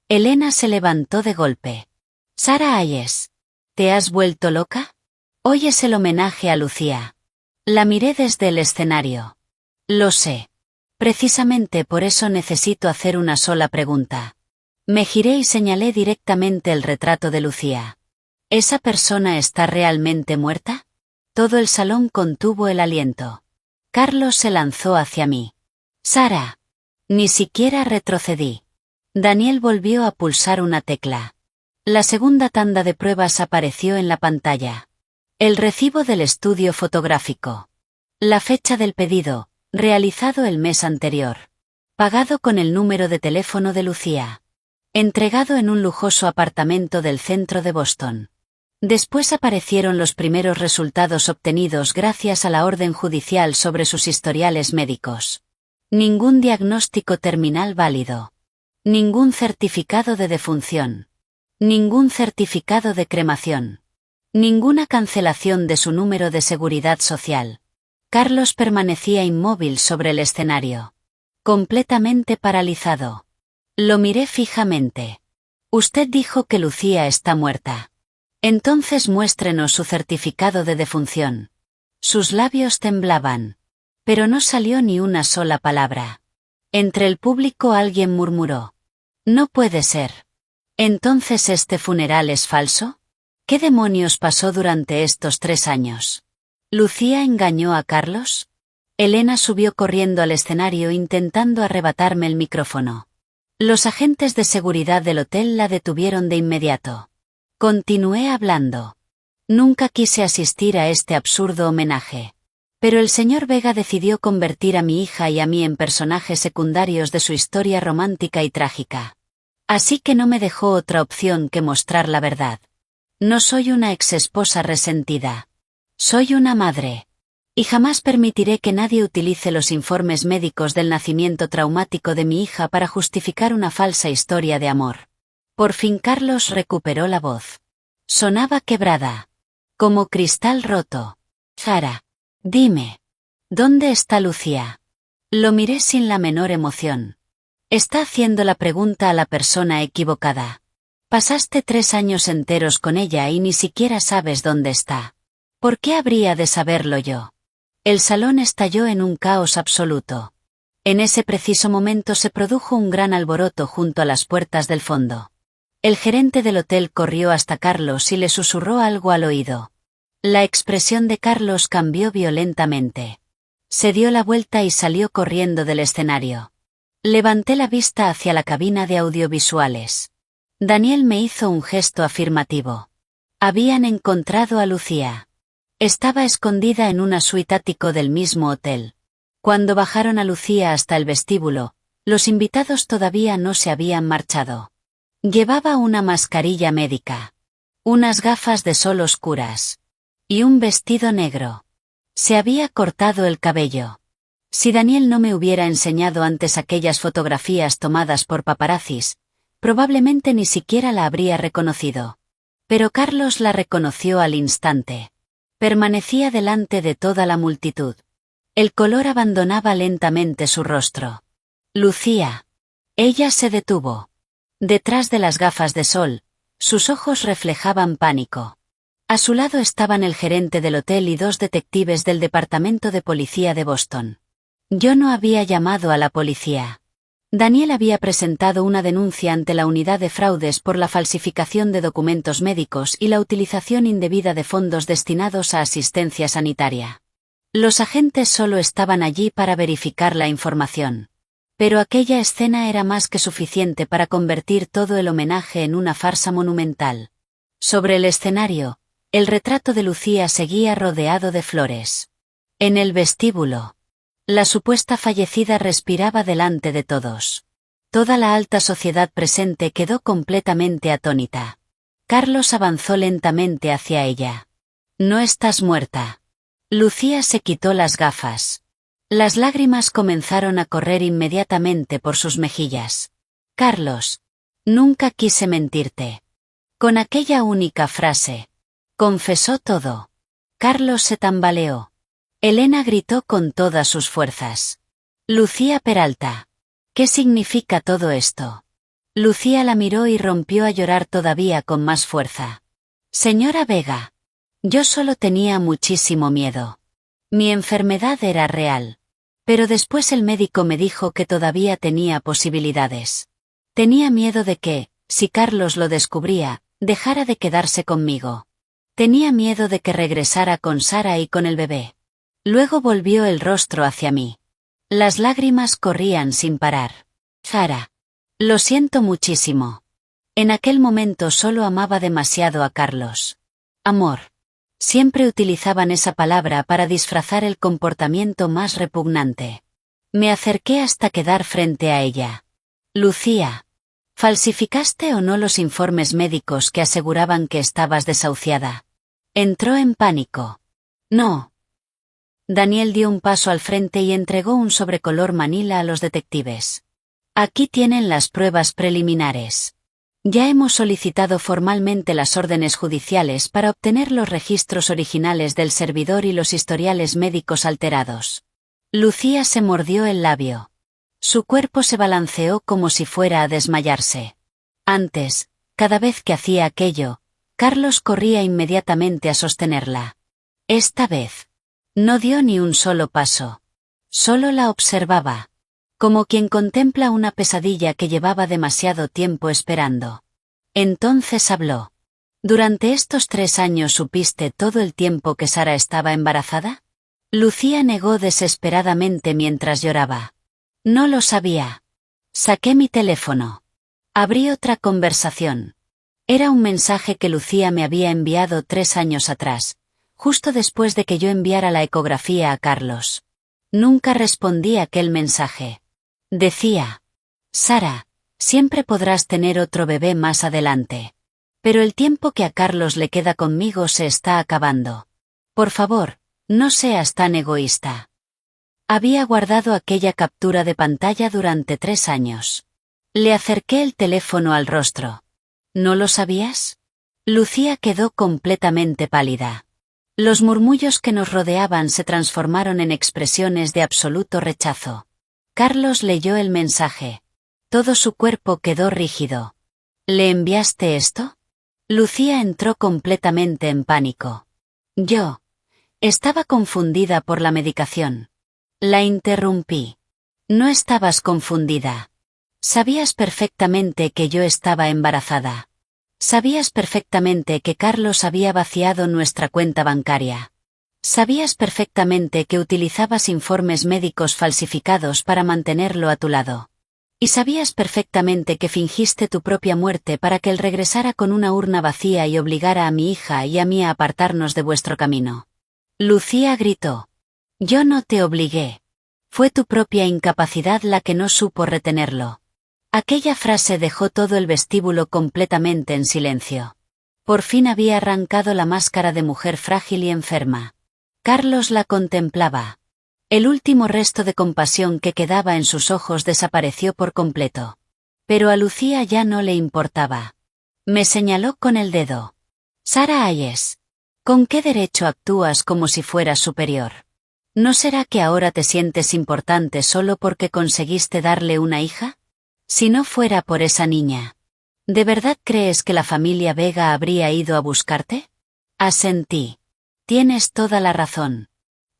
Elena se levantó de golpe. Sara Hayes, ¿te has vuelto loca? Hoy es el homenaje a Lucía. La miré desde el escenario. Lo sé. Precisamente por eso necesito hacer una sola pregunta. Me giré y señalé directamente el retrato de Lucía. ¿Esa persona está realmente muerta? Todo el salón contuvo el aliento. Carlos se lanzó hacia mí. Sara. Ni siquiera retrocedí. Daniel volvió a pulsar una tecla. La segunda tanda de pruebas apareció en la pantalla. El recibo del estudio fotográfico. La fecha del pedido, realizado el mes anterior. Pagado con el número de teléfono de Lucía. Entregado en un lujoso apartamento del centro de Boston. Después aparecieron los primeros resultados obtenidos gracias a la orden judicial sobre sus historiales médicos. Ningún diagnóstico terminal válido. Ningún certificado de defunción. Ningún certificado de cremación. Ninguna cancelación de su número de seguridad social. Carlos permanecía inmóvil sobre el escenario. Completamente paralizado. Lo miré fijamente. Usted dijo que Lucía está muerta. Entonces muéstrenos su certificado de defunción. Sus labios temblaban. Pero no salió ni una sola palabra. Entre el público alguien murmuró. No puede ser. ¿Entonces este funeral es falso? ¿Qué demonios pasó durante estos 3 años? ¿Lucía engañó a Carlos? Elena subió corriendo al escenario intentando arrebatarme el micrófono. Los agentes de seguridad del hotel la detuvieron de inmediato. Continué hablando. Nunca quise asistir a este absurdo homenaje. Pero el señor Vega decidió convertir a mi hija y a mí en personajes secundarios de su historia romántica y trágica. Así que no me dejó otra opción que mostrar la verdad. No soy una exesposa resentida. Soy una madre. Y jamás permitiré que nadie utilice los informes médicos del nacimiento traumático de mi hija para justificar una falsa historia de amor. Por fin Carlos recuperó la voz. Sonaba quebrada. Como cristal roto. Sara, dime. ¿Dónde está Lucía? Lo miré sin la menor emoción. Está haciendo la pregunta a la persona equivocada. Pasaste 3 años enteros con ella y ni siquiera sabes dónde está. ¿Por qué habría de saberlo yo? El salón estalló en un caos absoluto. En ese preciso momento se produjo un gran alboroto junto a las puertas del fondo. El gerente del hotel corrió hasta Carlos y le susurró algo al oído. La expresión de Carlos cambió violentamente. Se dio la vuelta y salió corriendo del escenario. Levanté la vista hacia la cabina de audiovisuales. Daniel me hizo un gesto afirmativo. Habían encontrado a Lucía. Estaba escondida en una suite ático del mismo hotel. Cuando bajaron a Lucía hasta el vestíbulo, los invitados todavía no se habían marchado. Llevaba una mascarilla médica, unas gafas de sol oscuras y un vestido negro. Se había cortado el cabello. Si Daniel no me hubiera enseñado antes aquellas fotografías tomadas por paparazzis, probablemente ni siquiera la habría reconocido. Pero Carlos la reconoció al instante. Permanecía delante de toda la multitud. El color abandonaba lentamente su rostro. Lucía. Ella se detuvo. Detrás de las gafas de sol, sus ojos reflejaban pánico. A su lado estaban el gerente del hotel y 2 detectives del departamento de policía de Boston. Yo no había llamado a la policía. Daniel había presentado una denuncia ante la unidad de fraudes por la falsificación de documentos médicos y la utilización indebida de fondos destinados a asistencia sanitaria. Los agentes solo estaban allí para verificar la información. Pero aquella escena era más que suficiente para convertir todo el homenaje en una farsa monumental. Sobre el escenario, el retrato de Lucía seguía rodeado de flores. En el vestíbulo, la supuesta fallecida respiraba delante de todos. Toda la alta sociedad presente quedó completamente atónita. Carlos avanzó lentamente hacia ella. No estás muerta. Lucía se quitó las gafas. Las lágrimas comenzaron a correr inmediatamente por sus mejillas. Carlos, nunca quise mentirte. Con aquella única frase, confesó todo. Carlos se tambaleó. Elena gritó con todas sus fuerzas. Lucía Peralta. ¿Qué significa todo esto? Lucía la miró y rompió a llorar todavía con más fuerza. Señora Vega. Yo solo tenía muchísimo miedo. Mi enfermedad era real. Pero después el médico me dijo que todavía tenía posibilidades. Tenía miedo de que, si Carlos lo descubría, dejara de quedarse conmigo. Tenía miedo de que regresara con Sara y con el bebé. Luego volvió el rostro hacia mí. Las lágrimas corrían sin parar. Sara. Lo siento muchísimo. En aquel momento solo amaba demasiado a Carlos. Amor. Siempre utilizaban esa palabra para disfrazar el comportamiento más repugnante. Me acerqué hasta quedar frente a ella. Lucía. ¿Falsificaste o no los informes médicos que aseguraban que estabas desahuciada? Entró en pánico. No. Daniel dio un paso al frente y entregó un sobre color manila a los detectives. Aquí tienen las pruebas preliminares. Ya hemos solicitado formalmente las órdenes judiciales para obtener los registros originales del servidor y los historiales médicos alterados. Lucía se mordió el labio. Su cuerpo se balanceó como si fuera a desmayarse. Antes, cada vez que hacía aquello, Carlos corría inmediatamente a sostenerla. Esta vez, no dio ni un solo paso. Solo la observaba. Como quien contempla una pesadilla que llevaba demasiado tiempo esperando. Entonces habló. ¿Durante estos 3 años supiste todo el tiempo que Sara estaba embarazada? Lucía negó desesperadamente mientras lloraba. No lo sabía. Saqué mi teléfono. Abrí otra conversación. Era un mensaje que Lucía me había enviado 3 años atrás, justo después de que yo enviara la ecografía a Carlos. Nunca respondí a aquel mensaje. Decía: Sara, siempre podrás tener otro bebé más adelante. Pero el tiempo que a Carlos le queda conmigo se está acabando. Por favor, no seas tan egoísta. Había guardado aquella captura de pantalla durante 3 años. Le acerqué el teléfono al rostro. ¿No lo sabías? Lucía quedó completamente pálida. Los murmullos que nos rodeaban se transformaron en expresiones de absoluto rechazo. Carlos leyó el mensaje. Todo su cuerpo quedó rígido. ¿Le enviaste esto? Lucía entró completamente en pánico. Yo. Estaba confundida por la medicación. La interrumpí. No estabas confundida. Sabías perfectamente que yo estaba embarazada. Sabías perfectamente que Carlos había vaciado nuestra cuenta bancaria. Sabías perfectamente que utilizabas informes médicos falsificados para mantenerlo a tu lado. Y sabías perfectamente que fingiste tu propia muerte para que él regresara con una urna vacía y obligara a mi hija y a mí a apartarnos de vuestro camino. Lucía gritó. Yo no te obligué. Fue tu propia incapacidad la que no supo retenerlo. Aquella frase dejó todo el vestíbulo completamente en silencio. Por fin había arrancado la máscara de mujer frágil y enferma. Carlos la contemplaba. El último resto de compasión que quedaba en sus ojos desapareció por completo. Pero a Lucía ya no le importaba. Me señaló con el dedo. Sara Hayes. ¿Con qué derecho actúas como si fueras superior? ¿No será que ahora te sientes importante solo porque conseguiste darle una hija? Si no fuera por esa niña, ¿de verdad crees que la familia Vega habría ido a buscarte? Asentí. Tienes toda la razón.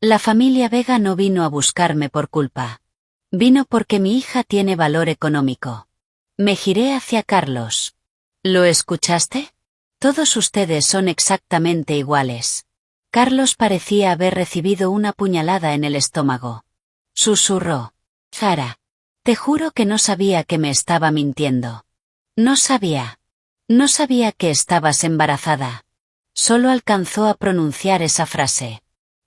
La familia Vega no vino a buscarme por culpa. Vino porque mi hija tiene valor económico. Me giré hacia Carlos. ¿Lo escuchaste? Todos ustedes son exactamente iguales. Carlos parecía haber recibido una puñalada en el estómago. Susurró. Sara. Te juro que no sabía que me estaba mintiendo. No sabía. No sabía que estabas embarazada. Solo alcanzó a pronunciar esa frase.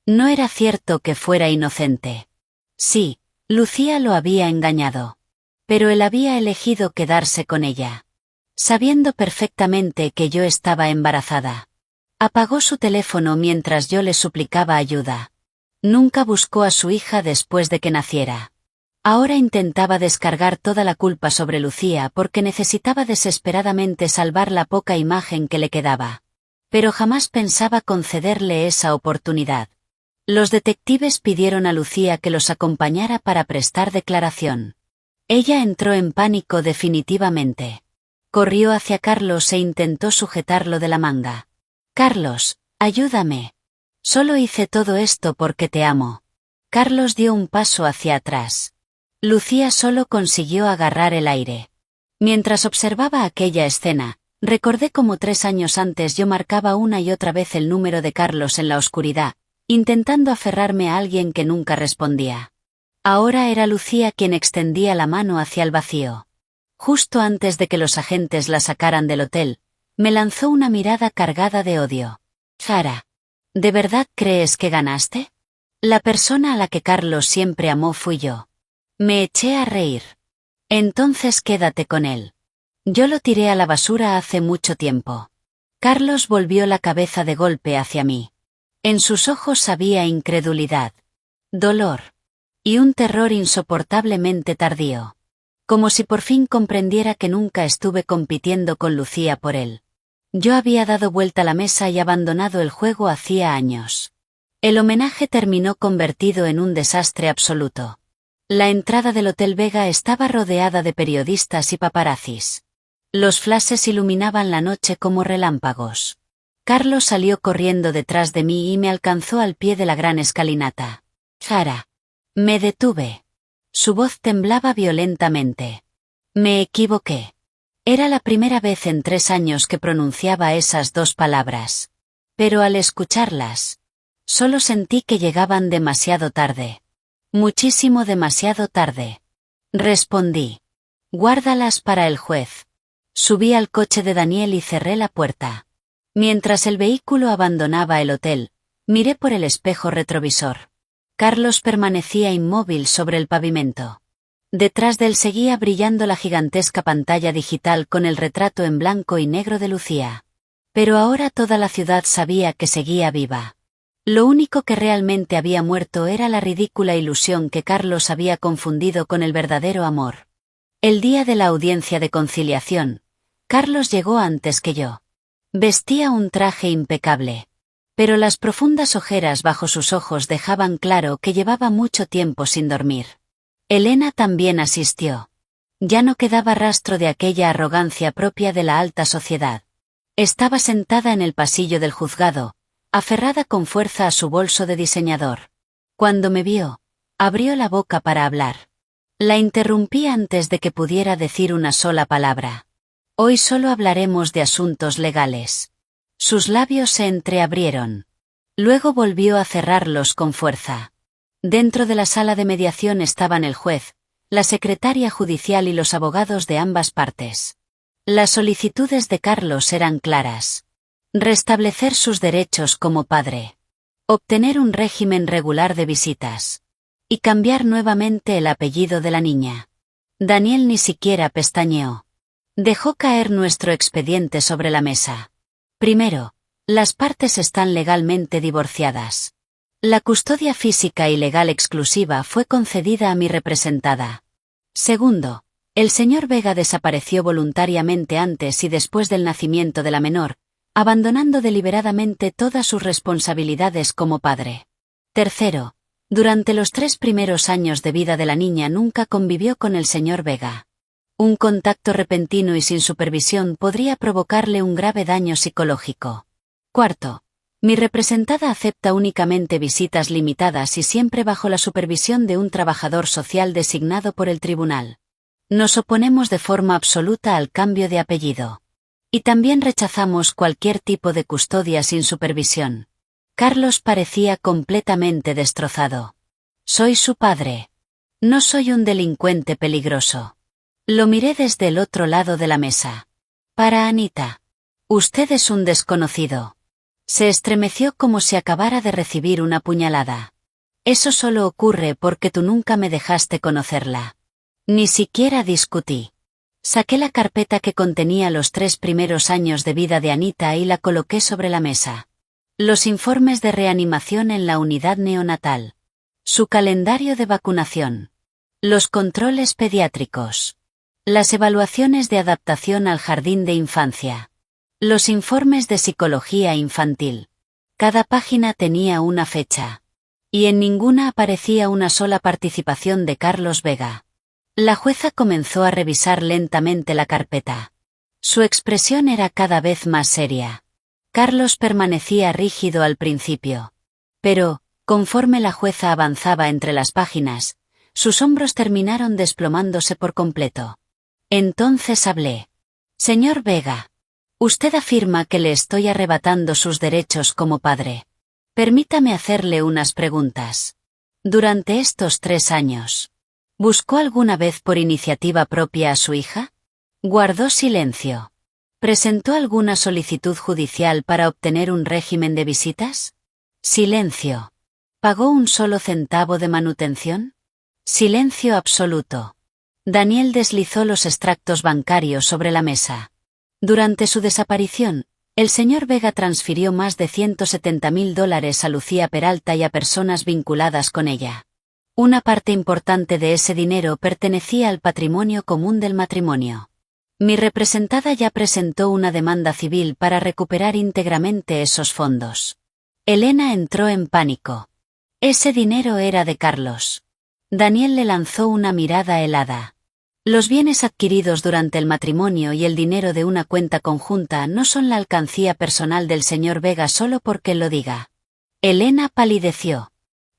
No era cierto que fuera inocente. Sí, Lucía lo había engañado. Pero él había elegido quedarse con ella. Sabiendo perfectamente que yo estaba embarazada. Apagó su teléfono mientras yo le suplicaba ayuda. Nunca buscó a su hija después de que naciera. Ahora intentaba descargar toda la culpa sobre Lucía porque necesitaba desesperadamente salvar la poca imagen que le quedaba. Pero jamás pensaba concederle esa oportunidad. Los detectives pidieron a Lucía que los acompañara para prestar declaración. Ella entró en pánico definitivamente. Corrió hacia Carlos e intentó sujetarlo de la manga. Carlos, ayúdame. Solo hice todo esto porque te amo. Carlos dio un paso hacia atrás. Lucía solo consiguió agarrar el aire. Mientras observaba aquella escena, recordé cómo 3 años antes yo marcaba una y otra vez el número de Carlos en la oscuridad, intentando aferrarme a alguien que nunca respondía. Ahora era Lucía quien extendía la mano hacia el vacío. Justo antes de que los agentes la sacaran del hotel, me lanzó una mirada cargada de odio. Sara, ¿de verdad crees que ganaste? La persona a la que Carlos siempre amó fui yo. Me eché a reír. Entonces quédate con él. Yo lo tiré a la basura hace mucho tiempo. Carlos volvió la cabeza de golpe hacia mí. En sus ojos había incredulidad, dolor y un terror insoportablemente tardío. Como si por fin comprendiera que nunca estuve compitiendo con Lucía por él. Yo había dado vuelta a la mesa y abandonado el juego hacía años. El homenaje terminó convertido en un desastre absoluto. La entrada del Hotel Vega estaba rodeada de periodistas y paparazzis. Los flashes iluminaban la noche como relámpagos. Carlos salió corriendo detrás de mí y me alcanzó al pie de la gran escalinata. Sara. Me detuve. Su voz temblaba violentamente. Me equivoqué. Era la primera vez en 3 años que pronunciaba esas 2 palabras. Pero al escucharlas, solo sentí que llegaban demasiado tarde. Muchísimo demasiado tarde. Respondí. Guárdalas para el juez. Subí al coche de Daniel y cerré la puerta. Mientras el vehículo abandonaba el hotel, miré por el espejo retrovisor. Carlos permanecía inmóvil sobre el pavimento. Detrás de él seguía brillando la gigantesca pantalla digital con el retrato en blanco y negro de Lucía. Pero ahora toda la ciudad sabía que seguía viva. Lo único que realmente había muerto era la ridícula ilusión que Carlos había confundido con el verdadero amor. El día de la audiencia de conciliación, Carlos llegó antes que yo. Vestía un traje impecable. Pero las profundas ojeras bajo sus ojos dejaban claro que llevaba mucho tiempo sin dormir. Elena también asistió. Ya no quedaba rastro de aquella arrogancia propia de la alta sociedad. Estaba sentada en el pasillo del juzgado, aferrada con fuerza a su bolso de diseñador. Cuando me vio, abrió la boca para hablar. La interrumpí antes de que pudiera decir una sola palabra. Hoy solo hablaremos de asuntos legales. Sus labios se entreabrieron. Luego volvió a cerrarlos con fuerza. Dentro de la sala de mediación estaban el juez, la secretaria judicial y los abogados de ambas partes. Las solicitudes de Carlos eran claras. Restablecer sus derechos como padre. Obtener un régimen regular de visitas. Y cambiar nuevamente el apellido de la niña. Daniel ni siquiera pestañeó. Dejó caer nuestro expediente sobre la mesa. Primero, las partes están legalmente divorciadas. La custodia física y legal exclusiva fue concedida a mi representada. Segundo, el señor Vega desapareció voluntariamente antes y después del nacimiento de la menor, abandonando deliberadamente todas sus responsabilidades como padre. Tercero, durante los 3 primeros años de vida de la niña nunca convivió con el señor Vega. Un contacto repentino y sin supervisión podría provocarle un grave daño psicológico. Cuarto, mi representada acepta únicamente visitas limitadas y siempre bajo la supervisión de un trabajador social designado por el tribunal. Nos oponemos de forma absoluta al cambio de apellido. Y también rechazamos cualquier tipo de custodia sin supervisión. Carlos parecía completamente destrozado. Soy su padre. No soy un delincuente peligroso. Lo miré desde el otro lado de la mesa. Para Anita. Usted es un desconocido. Se estremeció como si acabara de recibir una puñalada. Eso solo ocurre porque tú nunca me dejaste conocerla. Ni siquiera discutí. Saqué la carpeta que contenía los 3 primeros años de vida de Anita y la coloqué sobre la mesa. Los informes de reanimación en la unidad neonatal. Su calendario de vacunación. Los controles pediátricos. Las evaluaciones de adaptación al jardín de infancia. Los informes de psicología infantil. Cada página tenía una fecha. Y en ninguna aparecía una sola participación de Carlos Vega. La jueza comenzó a revisar lentamente la carpeta. Su expresión era cada vez más seria. Carlos permanecía rígido al principio. Pero, conforme la jueza avanzaba entre las páginas, sus hombros terminaron desplomándose por completo. Entonces hablé. Señor Vega. Usted afirma que le estoy arrebatando sus derechos como padre. Permítame hacerle unas preguntas. Durante estos 3 años, ¿buscó alguna vez por iniciativa propia a su hija? Guardó silencio. ¿Presentó alguna solicitud judicial para obtener un régimen de visitas? Silencio. ¿Pagó un solo centavo de manutención? Silencio absoluto. Daniel deslizó los extractos bancarios sobre la mesa. Durante su desaparición, el señor Vega transfirió más de $170.000 a Lucía Peralta y a personas vinculadas con ella. Una parte importante de ese dinero pertenecía al patrimonio común del matrimonio. Mi representada ya presentó una demanda civil para recuperar íntegramente esos fondos. Elena entró en pánico. Ese dinero era de Carlos. Daniel le lanzó una mirada helada. Los bienes adquiridos durante el matrimonio y el dinero de una cuenta conjunta no son la alcancía personal del señor Vega solo porque lo diga. Elena palideció.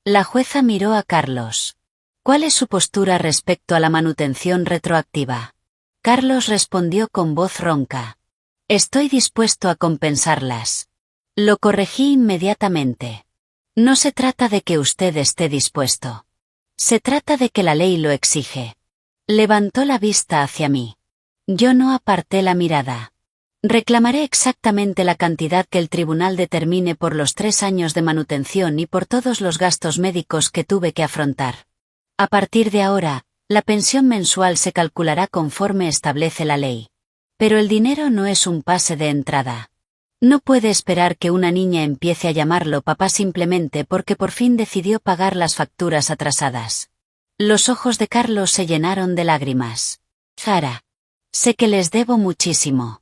La jueza miró a Carlos. ¿Cuál es su postura respecto a la manutención retroactiva? Carlos respondió con voz ronca. Estoy dispuesto a compensarlas. Lo corregí inmediatamente. No se trata de que usted esté dispuesto. Se trata de que la ley lo exige. Levantó la vista hacia mí. Yo no aparté la mirada. Reclamaré exactamente la cantidad que el tribunal determine por los 3 años de manutención y por todos los gastos médicos que tuve que afrontar. A partir de ahora, la pensión mensual se calculará conforme establece la ley. Pero el dinero no es un pase de entrada. No puede esperar que una niña empiece a llamarlo papá simplemente porque por fin decidió pagar las facturas atrasadas. Los ojos de Carlos se llenaron de lágrimas. Sara. Sé que les debo muchísimo.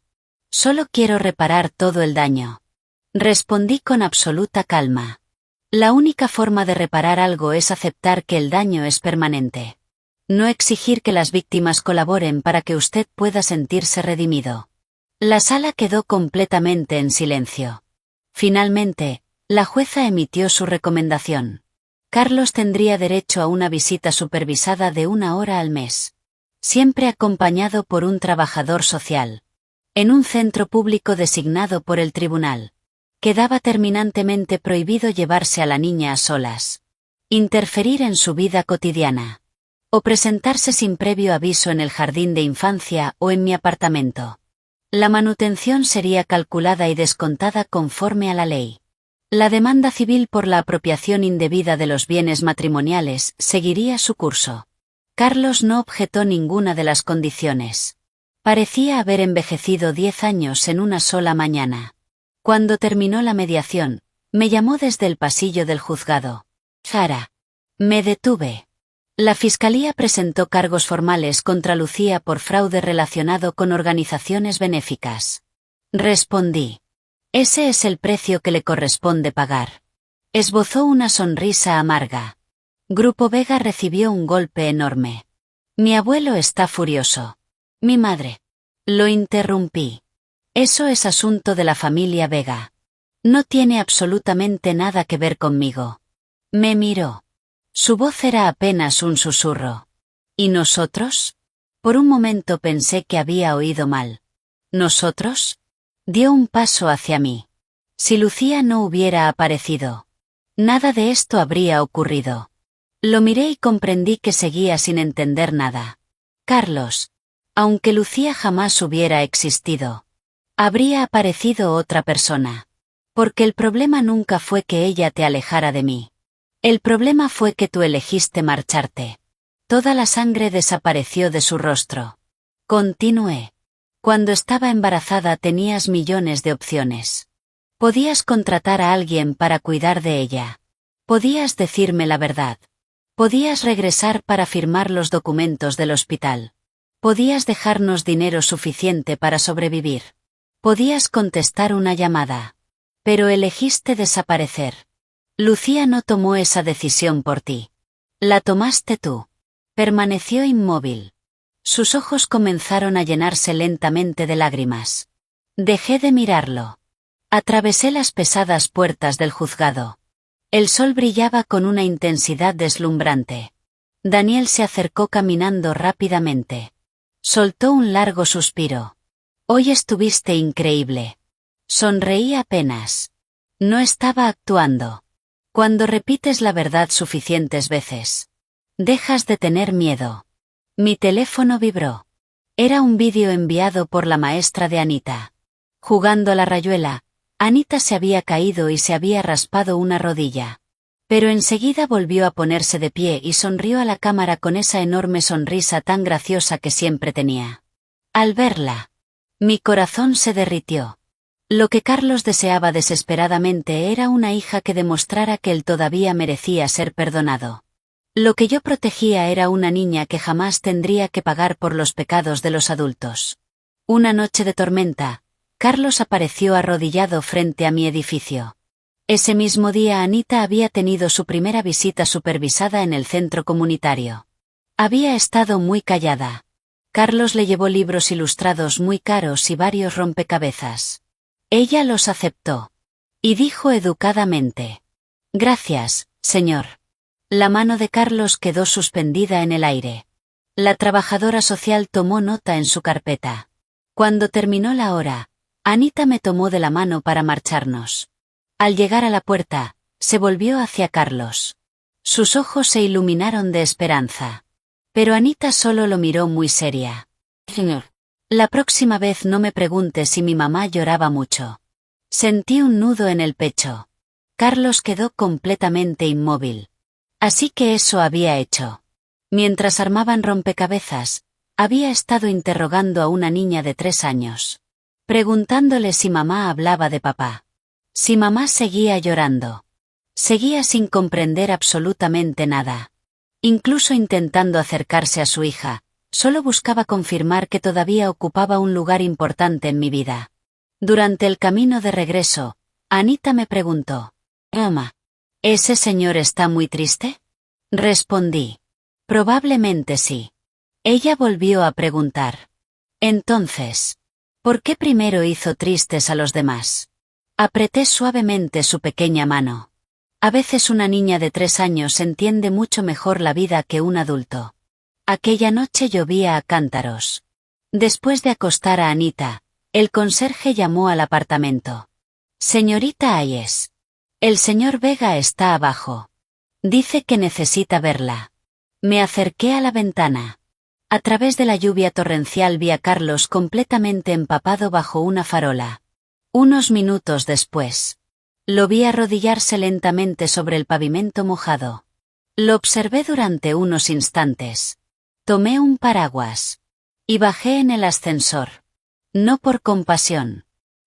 Solo quiero reparar todo el daño. Respondí con absoluta calma. La única forma de reparar algo es aceptar que el daño es permanente. No exigir que las víctimas colaboren para que usted pueda sentirse redimido. La sala quedó completamente en silencio. Finalmente, la jueza emitió su recomendación. Carlos tendría derecho a una visita supervisada de 1 hora al mes. Siempre acompañado por un trabajador social. En un centro público designado por el tribunal. Quedaba terminantemente prohibido llevarse a la niña a solas. Interferir en su vida cotidiana. O presentarse sin previo aviso en el jardín de infancia o en mi apartamento. La manutención sería calculada y descontada conforme a la ley. La demanda civil por la apropiación indebida de los bienes matrimoniales seguiría su curso. Carlos no objetó ninguna de las condiciones. Parecía haber envejecido 10 años en una sola mañana. Cuando terminó la mediación, me llamó desde el pasillo del juzgado. Sara. Me detuve. La fiscalía presentó cargos formales contra Lucía por fraude relacionado con organizaciones benéficas. Respondí. Ese es el precio que le corresponde pagar. Esbozó una sonrisa amarga. Grupo Vega recibió un golpe enorme. Mi abuelo está furioso. Mi madre. Lo interrumpí. Eso es asunto de la familia Vega. No tiene absolutamente nada que ver conmigo. Me miró. Su voz era apenas un susurro. ¿Y nosotros? Por un momento pensé que había oído mal. ¿Nosotros? Dio un paso hacia mí. Si Lucía no hubiera aparecido, nada de esto habría ocurrido. Lo miré y comprendí que seguía sin entender nada. Carlos. Aunque Lucía jamás hubiera existido, habría aparecido otra persona. Porque el problema nunca fue que ella te alejara de mí. El problema fue que tú elegiste marcharte. Toda la sangre desapareció de su rostro. Continué. Cuando estaba embarazada tenías millones de opciones. Podías contratar a alguien para cuidar de ella. Podías decirme la verdad. Podías regresar para firmar los documentos del hospital. Podías dejarnos dinero suficiente para sobrevivir. Podías contestar una llamada. Pero elegiste desaparecer. Lucía no tomó esa decisión por ti. La tomaste tú. Permaneció inmóvil. Sus ojos comenzaron a llenarse lentamente de lágrimas. Dejé de mirarlo. Atravesé las pesadas puertas del juzgado. El sol brillaba con una intensidad deslumbrante. Daniel se acercó caminando rápidamente. Soltó un largo suspiro. Hoy estuviste increíble. Sonreí apenas. No estaba actuando. Cuando repites la verdad suficientes veces, dejas de tener miedo. Mi teléfono vibró. Era un vídeo enviado por la maestra de Anita. Jugando a la rayuela, Anita se había caído y se había raspado una rodilla. Pero enseguida volvió a ponerse de pie y sonrió a la cámara con esa enorme sonrisa tan graciosa que siempre tenía. Al verla, mi corazón se derritió. Lo que Carlos deseaba desesperadamente era una hija que demostrara que él todavía merecía ser perdonado. Lo que yo protegía era una niña que jamás tendría que pagar por los pecados de los adultos. Una noche de tormenta, Carlos apareció arrodillado frente a mi edificio. Ese mismo día Anita había tenido su primera visita supervisada en el centro comunitario. Había estado muy callada. Carlos le llevó libros ilustrados muy caros y varios rompecabezas. Ella los aceptó. Y dijo educadamente: «Gracias, señor». La mano de Carlos quedó suspendida en el aire. La trabajadora social tomó nota en su carpeta. Cuando terminó la hora, Anita me tomó de la mano para marcharnos. Al llegar a la puerta, se volvió hacia Carlos. Sus ojos se iluminaron de esperanza. Pero Anita solo lo miró muy seria. «Señor, la próxima vez no me pregunte si mi mamá lloraba mucho». Sentí un nudo en el pecho. Carlos quedó completamente inmóvil. Así que eso había hecho. Mientras armaban rompecabezas, había estado interrogando a una niña de 3 años. Preguntándole si mamá hablaba de papá. Si mamá seguía llorando. Seguía sin comprender absolutamente nada. Incluso intentando acercarse a su hija, solo buscaba confirmar que todavía ocupaba un lugar importante en mi vida. Durante el camino de regreso, Anita me preguntó: «Mamá, ¿ese señor está muy triste?». Respondí: «Probablemente sí». Ella volvió a preguntar: «Entonces, ¿por qué primero hizo tristes a los demás?». Apreté suavemente su pequeña mano. A veces una niña de 3 años entiende mucho mejor la vida que un adulto. Aquella noche llovía a cántaros. Después de acostar a Anita, el conserje llamó al apartamento. «Señorita Ayes. El señor Vega está abajo. Dice que necesita verla». Me acerqué a la ventana. A través de la lluvia torrencial vi a Carlos completamente empapado bajo una farola. Unos minutos después, lo vi arrodillarse lentamente sobre el pavimento mojado. Lo observé durante unos instantes. Tomé un paraguas y bajé en el ascensor. No por compasión,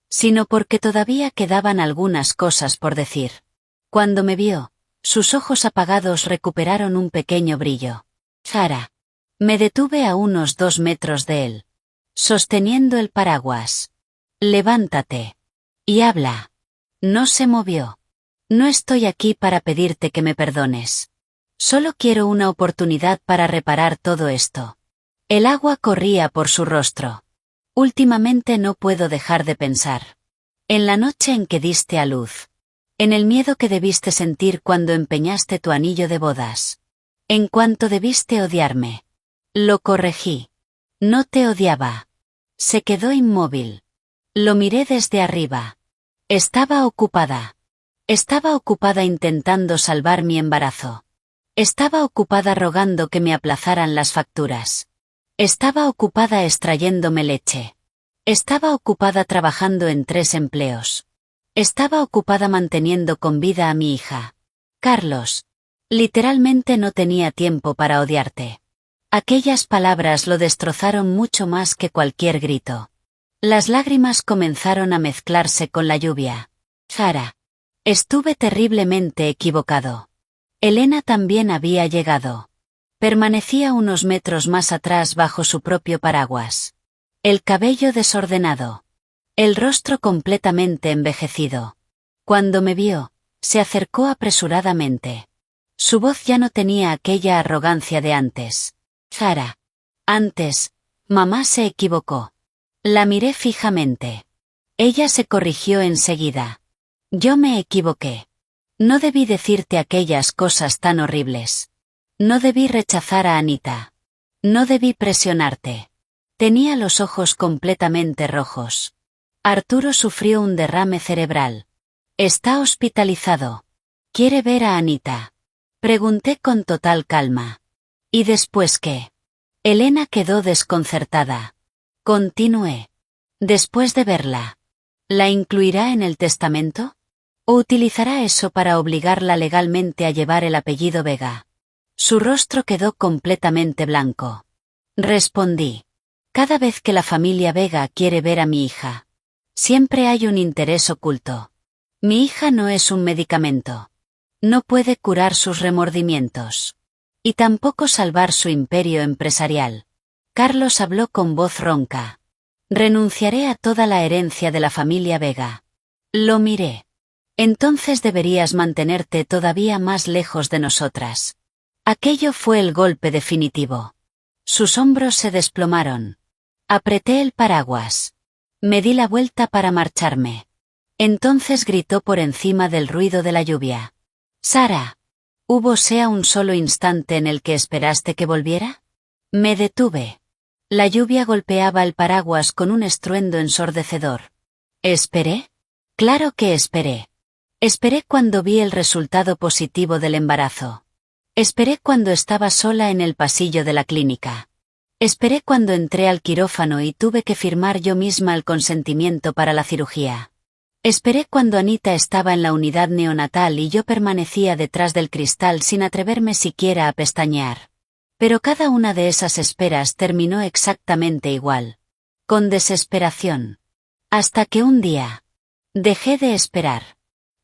sino porque todavía quedaban algunas cosas por decir. Cuando me vio, sus ojos apagados recuperaron un pequeño brillo. «Sara». Me detuve a unos 2 metros de él, sosteniendo el paraguas. «Levántate y habla». No se movió. «No estoy aquí para pedirte que me perdones. Solo quiero una oportunidad para reparar todo esto». El agua corría por su rostro. «Últimamente no puedo dejar de pensar. En la noche en que diste a luz. En el miedo que debiste sentir cuando empeñaste tu anillo de bodas. En cuanto debiste odiarme». Lo corregí. «No te odiaba». Se quedó inmóvil. Lo miré desde arriba. Estaba ocupada. Estaba ocupada intentando salvar mi embarazo. Estaba ocupada rogando que me aplazaran las facturas. Estaba ocupada extrayéndome leche. Estaba ocupada trabajando en 3 empleos. Estaba ocupada manteniendo con vida a mi hija. Carlos, literalmente no tenía tiempo para odiarte. Aquellas palabras lo destrozaron mucho más que cualquier grito. Las lágrimas comenzaron a mezclarse con la lluvia. «Sara. Estuve terriblemente equivocado». Elena también había llegado. Permanecía unos metros más atrás bajo su propio paraguas. El cabello desordenado. El rostro completamente envejecido. Cuando me vio, se acercó apresuradamente. Su voz ya no tenía aquella arrogancia de antes. «Sara. Antes, mamá se equivocó». La miré fijamente. Ella se corrigió enseguida. «Yo me equivoqué. No debí decirte aquellas cosas tan horribles. No debí rechazar a Anita. No debí presionarte». Tenía los ojos completamente rojos. «Arturo sufrió un derrame cerebral. Está hospitalizado. ¿Quiere ver a Anita?». Pregunté con total calma. «¿Y después qué?». Elena quedó desconcertada. Continué. Después de verla, ¿la incluirá en el testamento? ¿O utilizará eso para obligarla legalmente a llevar el apellido Vega? Su rostro quedó completamente blanco. Respondí. Cada vez que la familia Vega quiere ver a mi hija, siempre hay un interés oculto. Mi hija no es un medicamento. No puede curar sus remordimientos. Y tampoco salvar su imperio empresarial. Carlos habló con voz ronca. Renunciaré a toda la herencia de la familia Vega. Lo miré. Entonces deberías mantenerte todavía más lejos de nosotras. Aquello fue el golpe definitivo. Sus hombros se desplomaron. Apreté el paraguas. Me di la vuelta para marcharme. Entonces gritó por encima del ruido de la lluvia. «Sara, ¿hubo sea un solo instante en el que esperaste que volviera?» Me detuve. La lluvia golpeaba el paraguas con un estruendo ensordecedor. ¿Esperé? Claro que esperé. Esperé cuando vi el resultado positivo del embarazo. Esperé cuando estaba sola en el pasillo de la clínica. Esperé cuando entré al quirófano y tuve que firmar yo misma el consentimiento para la cirugía. Esperé cuando Anita estaba en la unidad neonatal y yo permanecía detrás del cristal sin atreverme siquiera a pestañear. Pero cada una de esas esperas terminó exactamente igual. Con desesperación. Hasta que un día dejé de esperar.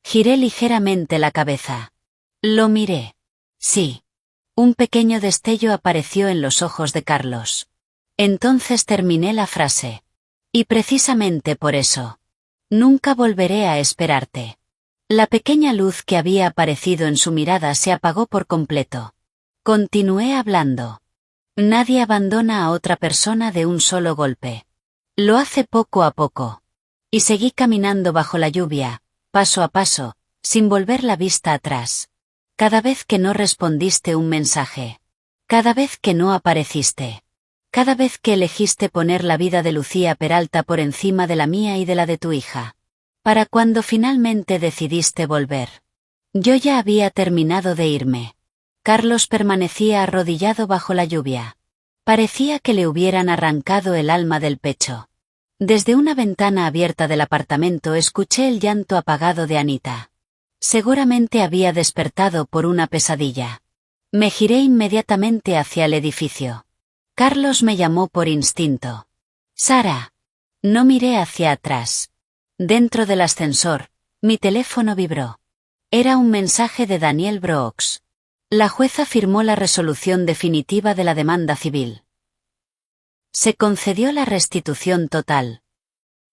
Giré ligeramente la cabeza. Lo miré. Sí. Un pequeño destello apareció en los ojos de Carlos. Entonces terminé la frase. Y precisamente por eso. Nunca volveré a esperarte. La pequeña luz que había aparecido en su mirada se apagó por completo. Continué hablando. Nadie abandona a otra persona de un solo golpe. Lo hace poco a poco. Y seguí caminando bajo la lluvia, paso a paso, sin volver la vista atrás. Cada vez que no respondiste un mensaje. Cada vez que no apareciste. Cada vez que elegiste poner la vida de Lucía Peralta por encima de la mía y de la de tu hija. Para cuando finalmente decidiste volver. Yo ya había terminado de irme. Carlos permanecía arrodillado bajo la lluvia. Parecía que le hubieran arrancado el alma del pecho. Desde una ventana abierta del apartamento escuché el llanto apagado de Anita. Seguramente había despertado por una pesadilla. Me giré inmediatamente hacia el edificio. Carlos me llamó por instinto. «Sara». No miré hacia atrás. Dentro del ascensor, mi teléfono vibró. Era un mensaje de Daniel Brooks. La jueza firmó la resolución definitiva de la demanda civil. Se concedió la restitución total.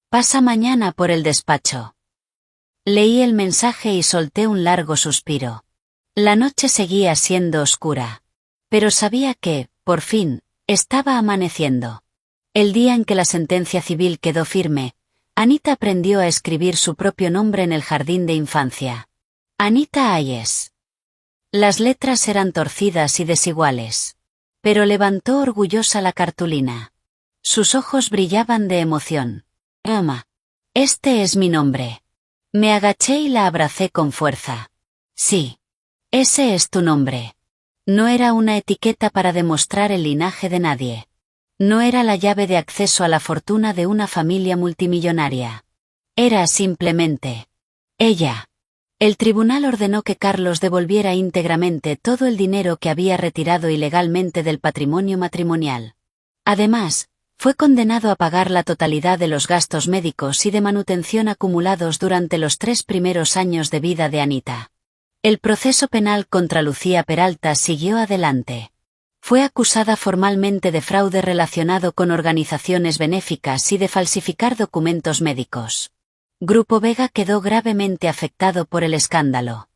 Pasa mañana por el despacho. Leí el mensaje y solté un largo suspiro. La noche seguía siendo oscura. Pero sabía que, por fin, estaba amaneciendo. El día en que la sentencia civil quedó firme, Anita aprendió a escribir su propio nombre en el jardín de infancia. Anita Ayes. Las letras eran torcidas y desiguales. Pero levantó orgullosa la cartulina. Sus ojos brillaban de emoción. «Mamá. Este es mi nombre». Me agaché y la abracé con fuerza. «Sí. Ese es tu nombre». No era una etiqueta para demostrar el linaje de nadie. No era la llave de acceso a la fortuna de una familia multimillonaria. Era simplemente ella. El tribunal ordenó que Carlos devolviera íntegramente todo el dinero que había retirado ilegalmente del patrimonio matrimonial. Además, fue condenado a pagar la totalidad de los gastos médicos y de manutención acumulados durante los 3 primeros años de vida de Anita. El proceso penal contra Lucía Peralta siguió adelante. Fue acusada formalmente de fraude relacionado con organizaciones benéficas y de falsificar documentos médicos. Grupo Vega quedó gravemente afectado por el escándalo.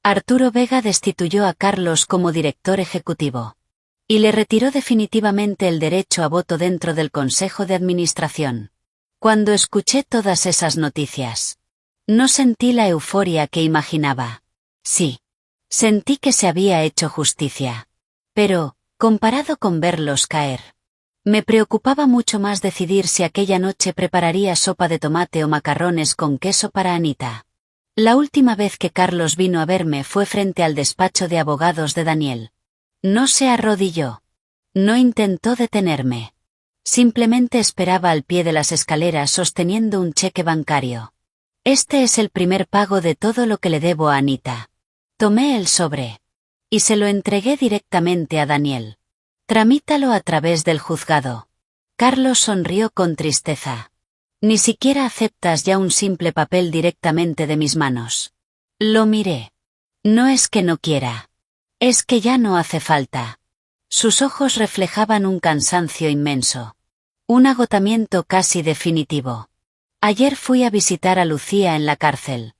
Arturo Vega destituyó a Carlos como director ejecutivo. Y le retiró definitivamente el derecho a voto dentro del Consejo de Administración. Cuando escuché todas esas noticias, no sentí la euforia que imaginaba. Sí. Sentí que se había hecho justicia. Pero, comparado con verlos caer, me preocupaba mucho más decidir si aquella noche prepararía sopa de tomate o macarrones con queso para Anita. La última vez que Carlos vino a verme fue frente al despacho de abogados de Daniel. No se arrodilló. No intentó detenerme. Simplemente esperaba al pie de las escaleras sosteniendo un cheque bancario. Este es el primer pago de todo lo que le debo a Anita. Tomé el sobre. Y se lo entregué directamente a Daniel. Tramítalo a través del juzgado. Carlos sonrió con tristeza. Ni siquiera aceptas ya un simple papel directamente de mis manos. Lo miré. No es que no quiera. Es que ya no hace falta. Sus ojos reflejaban un cansancio inmenso. Un agotamiento casi definitivo. Ayer fui a visitar a Lucía en la cárcel.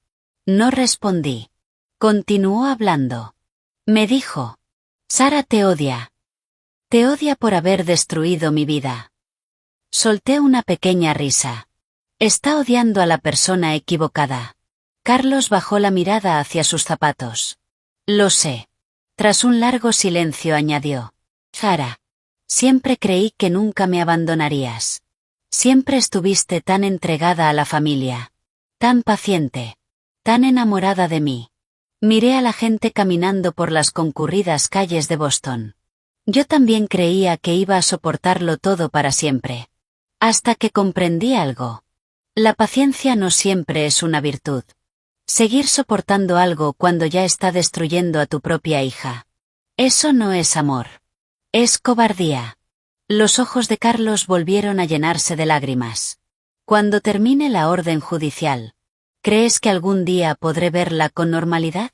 No respondí. Continuó hablando. Me dijo. Sara te odia. Te odia por haber destruido mi vida. Solté una pequeña risa. Está odiando a la persona equivocada. Carlos bajó la mirada hacia sus zapatos. Lo sé. Tras un largo silencio añadió. Sara. Siempre creí que nunca me abandonarías. Siempre estuviste tan entregada a la familia. Tan paciente. Tan enamorada de mí. Miré a la gente caminando por las concurridas calles de Boston. Yo también creía que iba a soportarlo todo para siempre. Hasta que comprendí algo. La paciencia no siempre es una virtud. Seguir soportando algo cuando ya está destruyendo a tu propia hija. Eso no es amor. Es cobardía. Los ojos de Carlos volvieron a llenarse de lágrimas. Cuando termine la orden judicial, ¿crees que algún día podré verla con normalidad?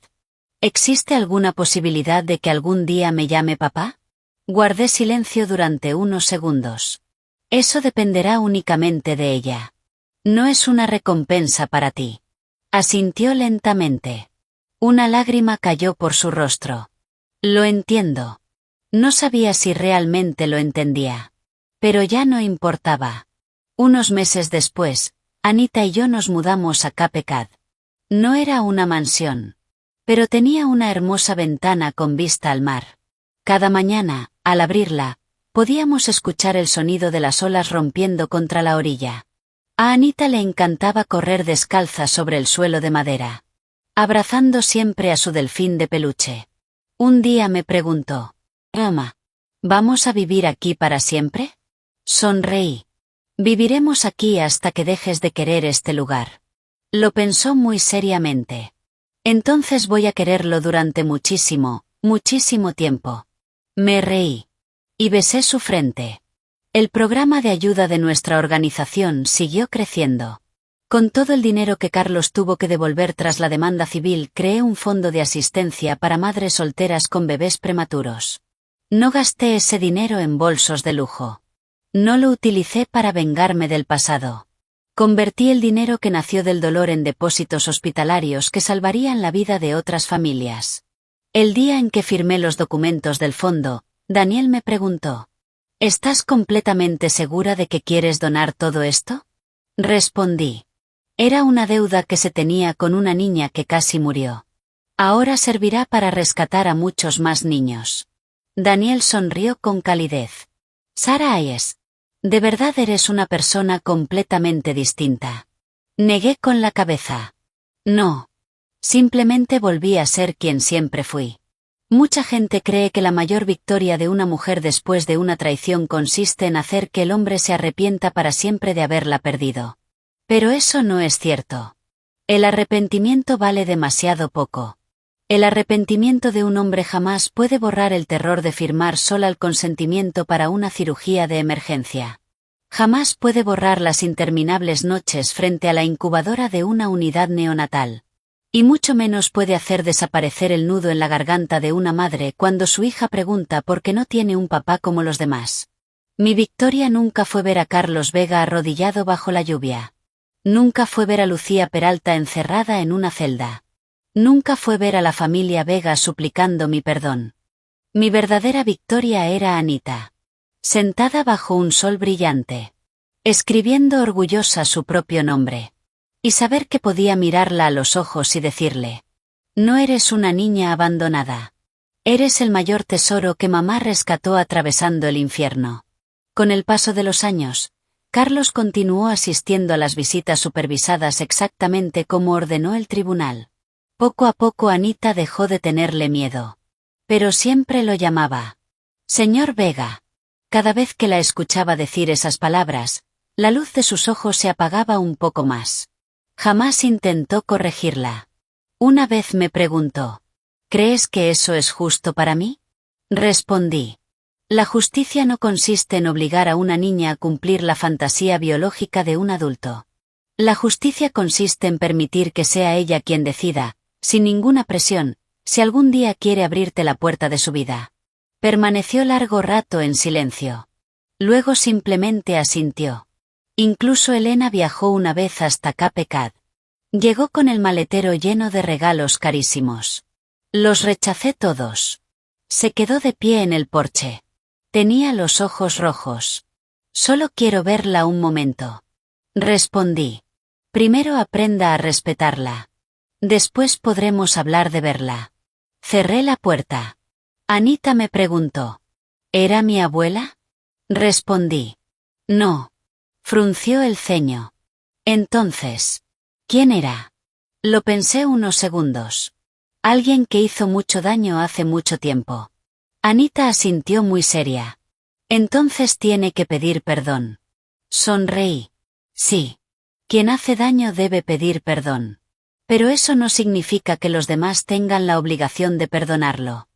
¿Existe alguna posibilidad de que algún día me llame papá? Guardé silencio durante unos segundos. Eso dependerá únicamente de ella. No es una recompensa para ti. Asintió lentamente. Una lágrima cayó por su rostro. Lo entiendo. No sabía si realmente lo entendía. Pero ya no importaba. Unos meses después, Anita y yo nos mudamos a Cape Cod. No era una mansión. Pero tenía una hermosa ventana con vista al mar. Cada mañana, al abrirla, podíamos escuchar el sonido de las olas rompiendo contra la orilla. A Anita le encantaba correr descalza sobre el suelo de madera, abrazando siempre a su delfín de peluche. Un día me preguntó, «Mamá, ¿vamos a vivir aquí para siempre?» Sonreí. «Viviremos aquí hasta que dejes de querer este lugar». Lo pensó muy seriamente. «Entonces voy a quererlo durante muchísimo, muchísimo tiempo». Me reí. Y besé su frente. El programa de ayuda de nuestra organización siguió creciendo. Con todo el dinero que Carlos tuvo que devolver tras la demanda civil, creé un fondo de asistencia para madres solteras con bebés prematuros. No gasté ese dinero en bolsos de lujo. No lo utilicé para vengarme del pasado. Convertí el dinero que nació del dolor en depósitos hospitalarios que salvarían la vida de otras familias. El día en que firmé los documentos del fondo, Daniel me preguntó, «¿Estás completamente segura de que quieres donar todo esto?» Respondí. Era una deuda que se tenía con una niña que casi murió. Ahora servirá para rescatar a muchos más niños. Daniel sonrió con calidez. Sara Hayes. De verdad eres una persona completamente distinta. Negué con la cabeza. No. Simplemente volví a ser quien siempre fui. Mucha gente cree que la mayor victoria de una mujer después de una traición consiste en hacer que el hombre se arrepienta para siempre de haberla perdido. Pero eso no es cierto. El arrepentimiento vale demasiado poco. El arrepentimiento de un hombre jamás puede borrar el terror de firmar sola el consentimiento para una cirugía de emergencia. Jamás puede borrar las interminables noches frente a la incubadora de una unidad neonatal. Y mucho menos puede hacer desaparecer el nudo en la garganta de una madre cuando su hija pregunta por qué no tiene un papá como los demás. Mi victoria nunca fue ver a Carlos Vega arrodillado bajo la lluvia. Nunca fue ver a Lucía Peralta encerrada en una celda. Nunca fue ver a la familia Vega suplicando mi perdón. Mi verdadera victoria era Anita. Sentada bajo un sol brillante. Escribiendo orgullosa su propio nombre. Y saber que podía mirarla a los ojos y decirle, «No eres una niña abandonada. Eres el mayor tesoro que mamá rescató atravesando el infierno». Con el paso de los años, Carlos continuó asistiendo a las visitas supervisadas exactamente como ordenó el tribunal. Poco a poco Anita dejó de tenerle miedo. Pero siempre lo llamaba. «Señor Vega». Cada vez que la escuchaba decir esas palabras, la luz de sus ojos se apagaba un poco más. Jamás intentó corregirla. Una vez me preguntó, ¿crees que eso es justo para mí? Respondí. La justicia no consiste en obligar a una niña a cumplir la fantasía biológica de un adulto. La justicia consiste en permitir que sea ella quien decida, sin ninguna presión, si algún día quiere abrirte la puerta de su vida. Permaneció largo rato en silencio. Luego simplemente asintió. Incluso Elena viajó una vez hasta Cape Cod. Llegó con el maletero lleno de regalos carísimos. Los rechacé todos. Se quedó de pie en el porche. Tenía los ojos rojos. Solo quiero verla un momento. Respondí. Primero aprenda a respetarla. Después podremos hablar de verla. Cerré la puerta. Anita me preguntó. ¿Era mi abuela? Respondí. No. Frunció el ceño. Entonces, ¿quién era? Lo pensé unos segundos. Alguien que hizo mucho daño hace mucho tiempo. Anita asintió muy seria. Entonces tiene que pedir perdón. Sonreí. Sí. Quien hace daño debe pedir perdón. Pero eso no significa que los demás tengan la obligación de perdonarlo.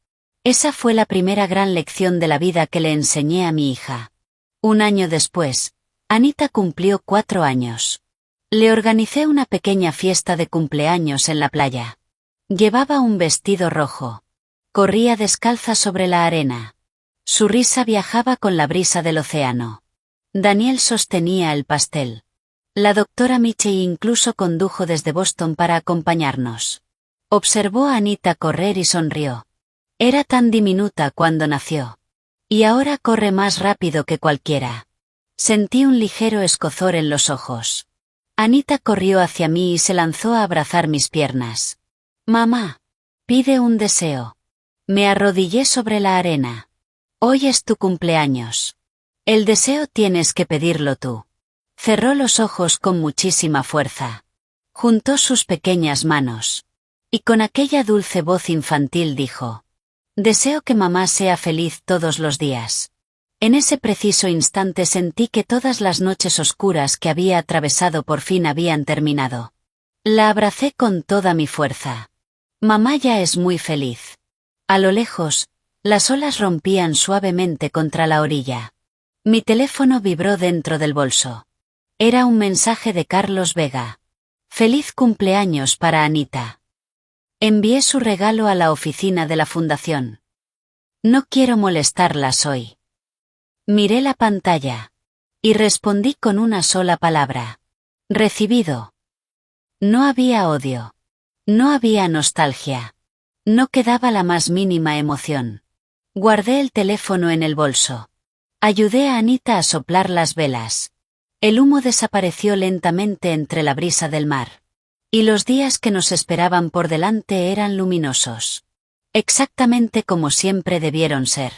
Esa fue la primera gran lección de la vida que le enseñé a mi hija. Un año después, Anita cumplió 4 años. Le organicé una pequeña fiesta de cumpleaños en la playa. Llevaba un vestido rojo. Corría descalza sobre la arena. Su risa viajaba con la brisa del océano. Daniel sostenía el pastel. La doctora Michie incluso condujo desde Boston para acompañarnos. Observó a Anita correr y sonrió. Era tan diminuta cuando nació. Y ahora corre más rápido que cualquiera. Sentí un ligero escozor en los ojos. Anita corrió hacia mí y se lanzó a abrazar mis piernas. Mamá. Pide un deseo. Me arrodillé sobre la arena. Hoy es tu cumpleaños. El deseo tienes que pedirlo tú. Cerró los ojos con muchísima fuerza. Juntó sus pequeñas manos. Y con aquella dulce voz infantil dijo. Deseo que mamá sea feliz todos los días. En ese preciso instante sentí que todas las noches oscuras que había atravesado por fin habían terminado. La abracé con toda mi fuerza. Mamá ya es muy feliz. A lo lejos, las olas rompían suavemente contra la orilla. Mi teléfono vibró dentro del bolso. Era un mensaje de Carlos Vega. Feliz cumpleaños para Anita. Envié su regalo a la oficina de la fundación. No quiero molestarlas hoy. Miré la pantalla. Y respondí con una sola palabra. Recibido. No había odio. No había nostalgia. No quedaba la más mínima emoción. Guardé el teléfono en el bolso. Ayudé a Anita a soplar las velas. El humo desapareció lentamente entre la brisa del mar. Y los días que nos esperaban por delante eran luminosos. Exactamente como siempre debieron ser.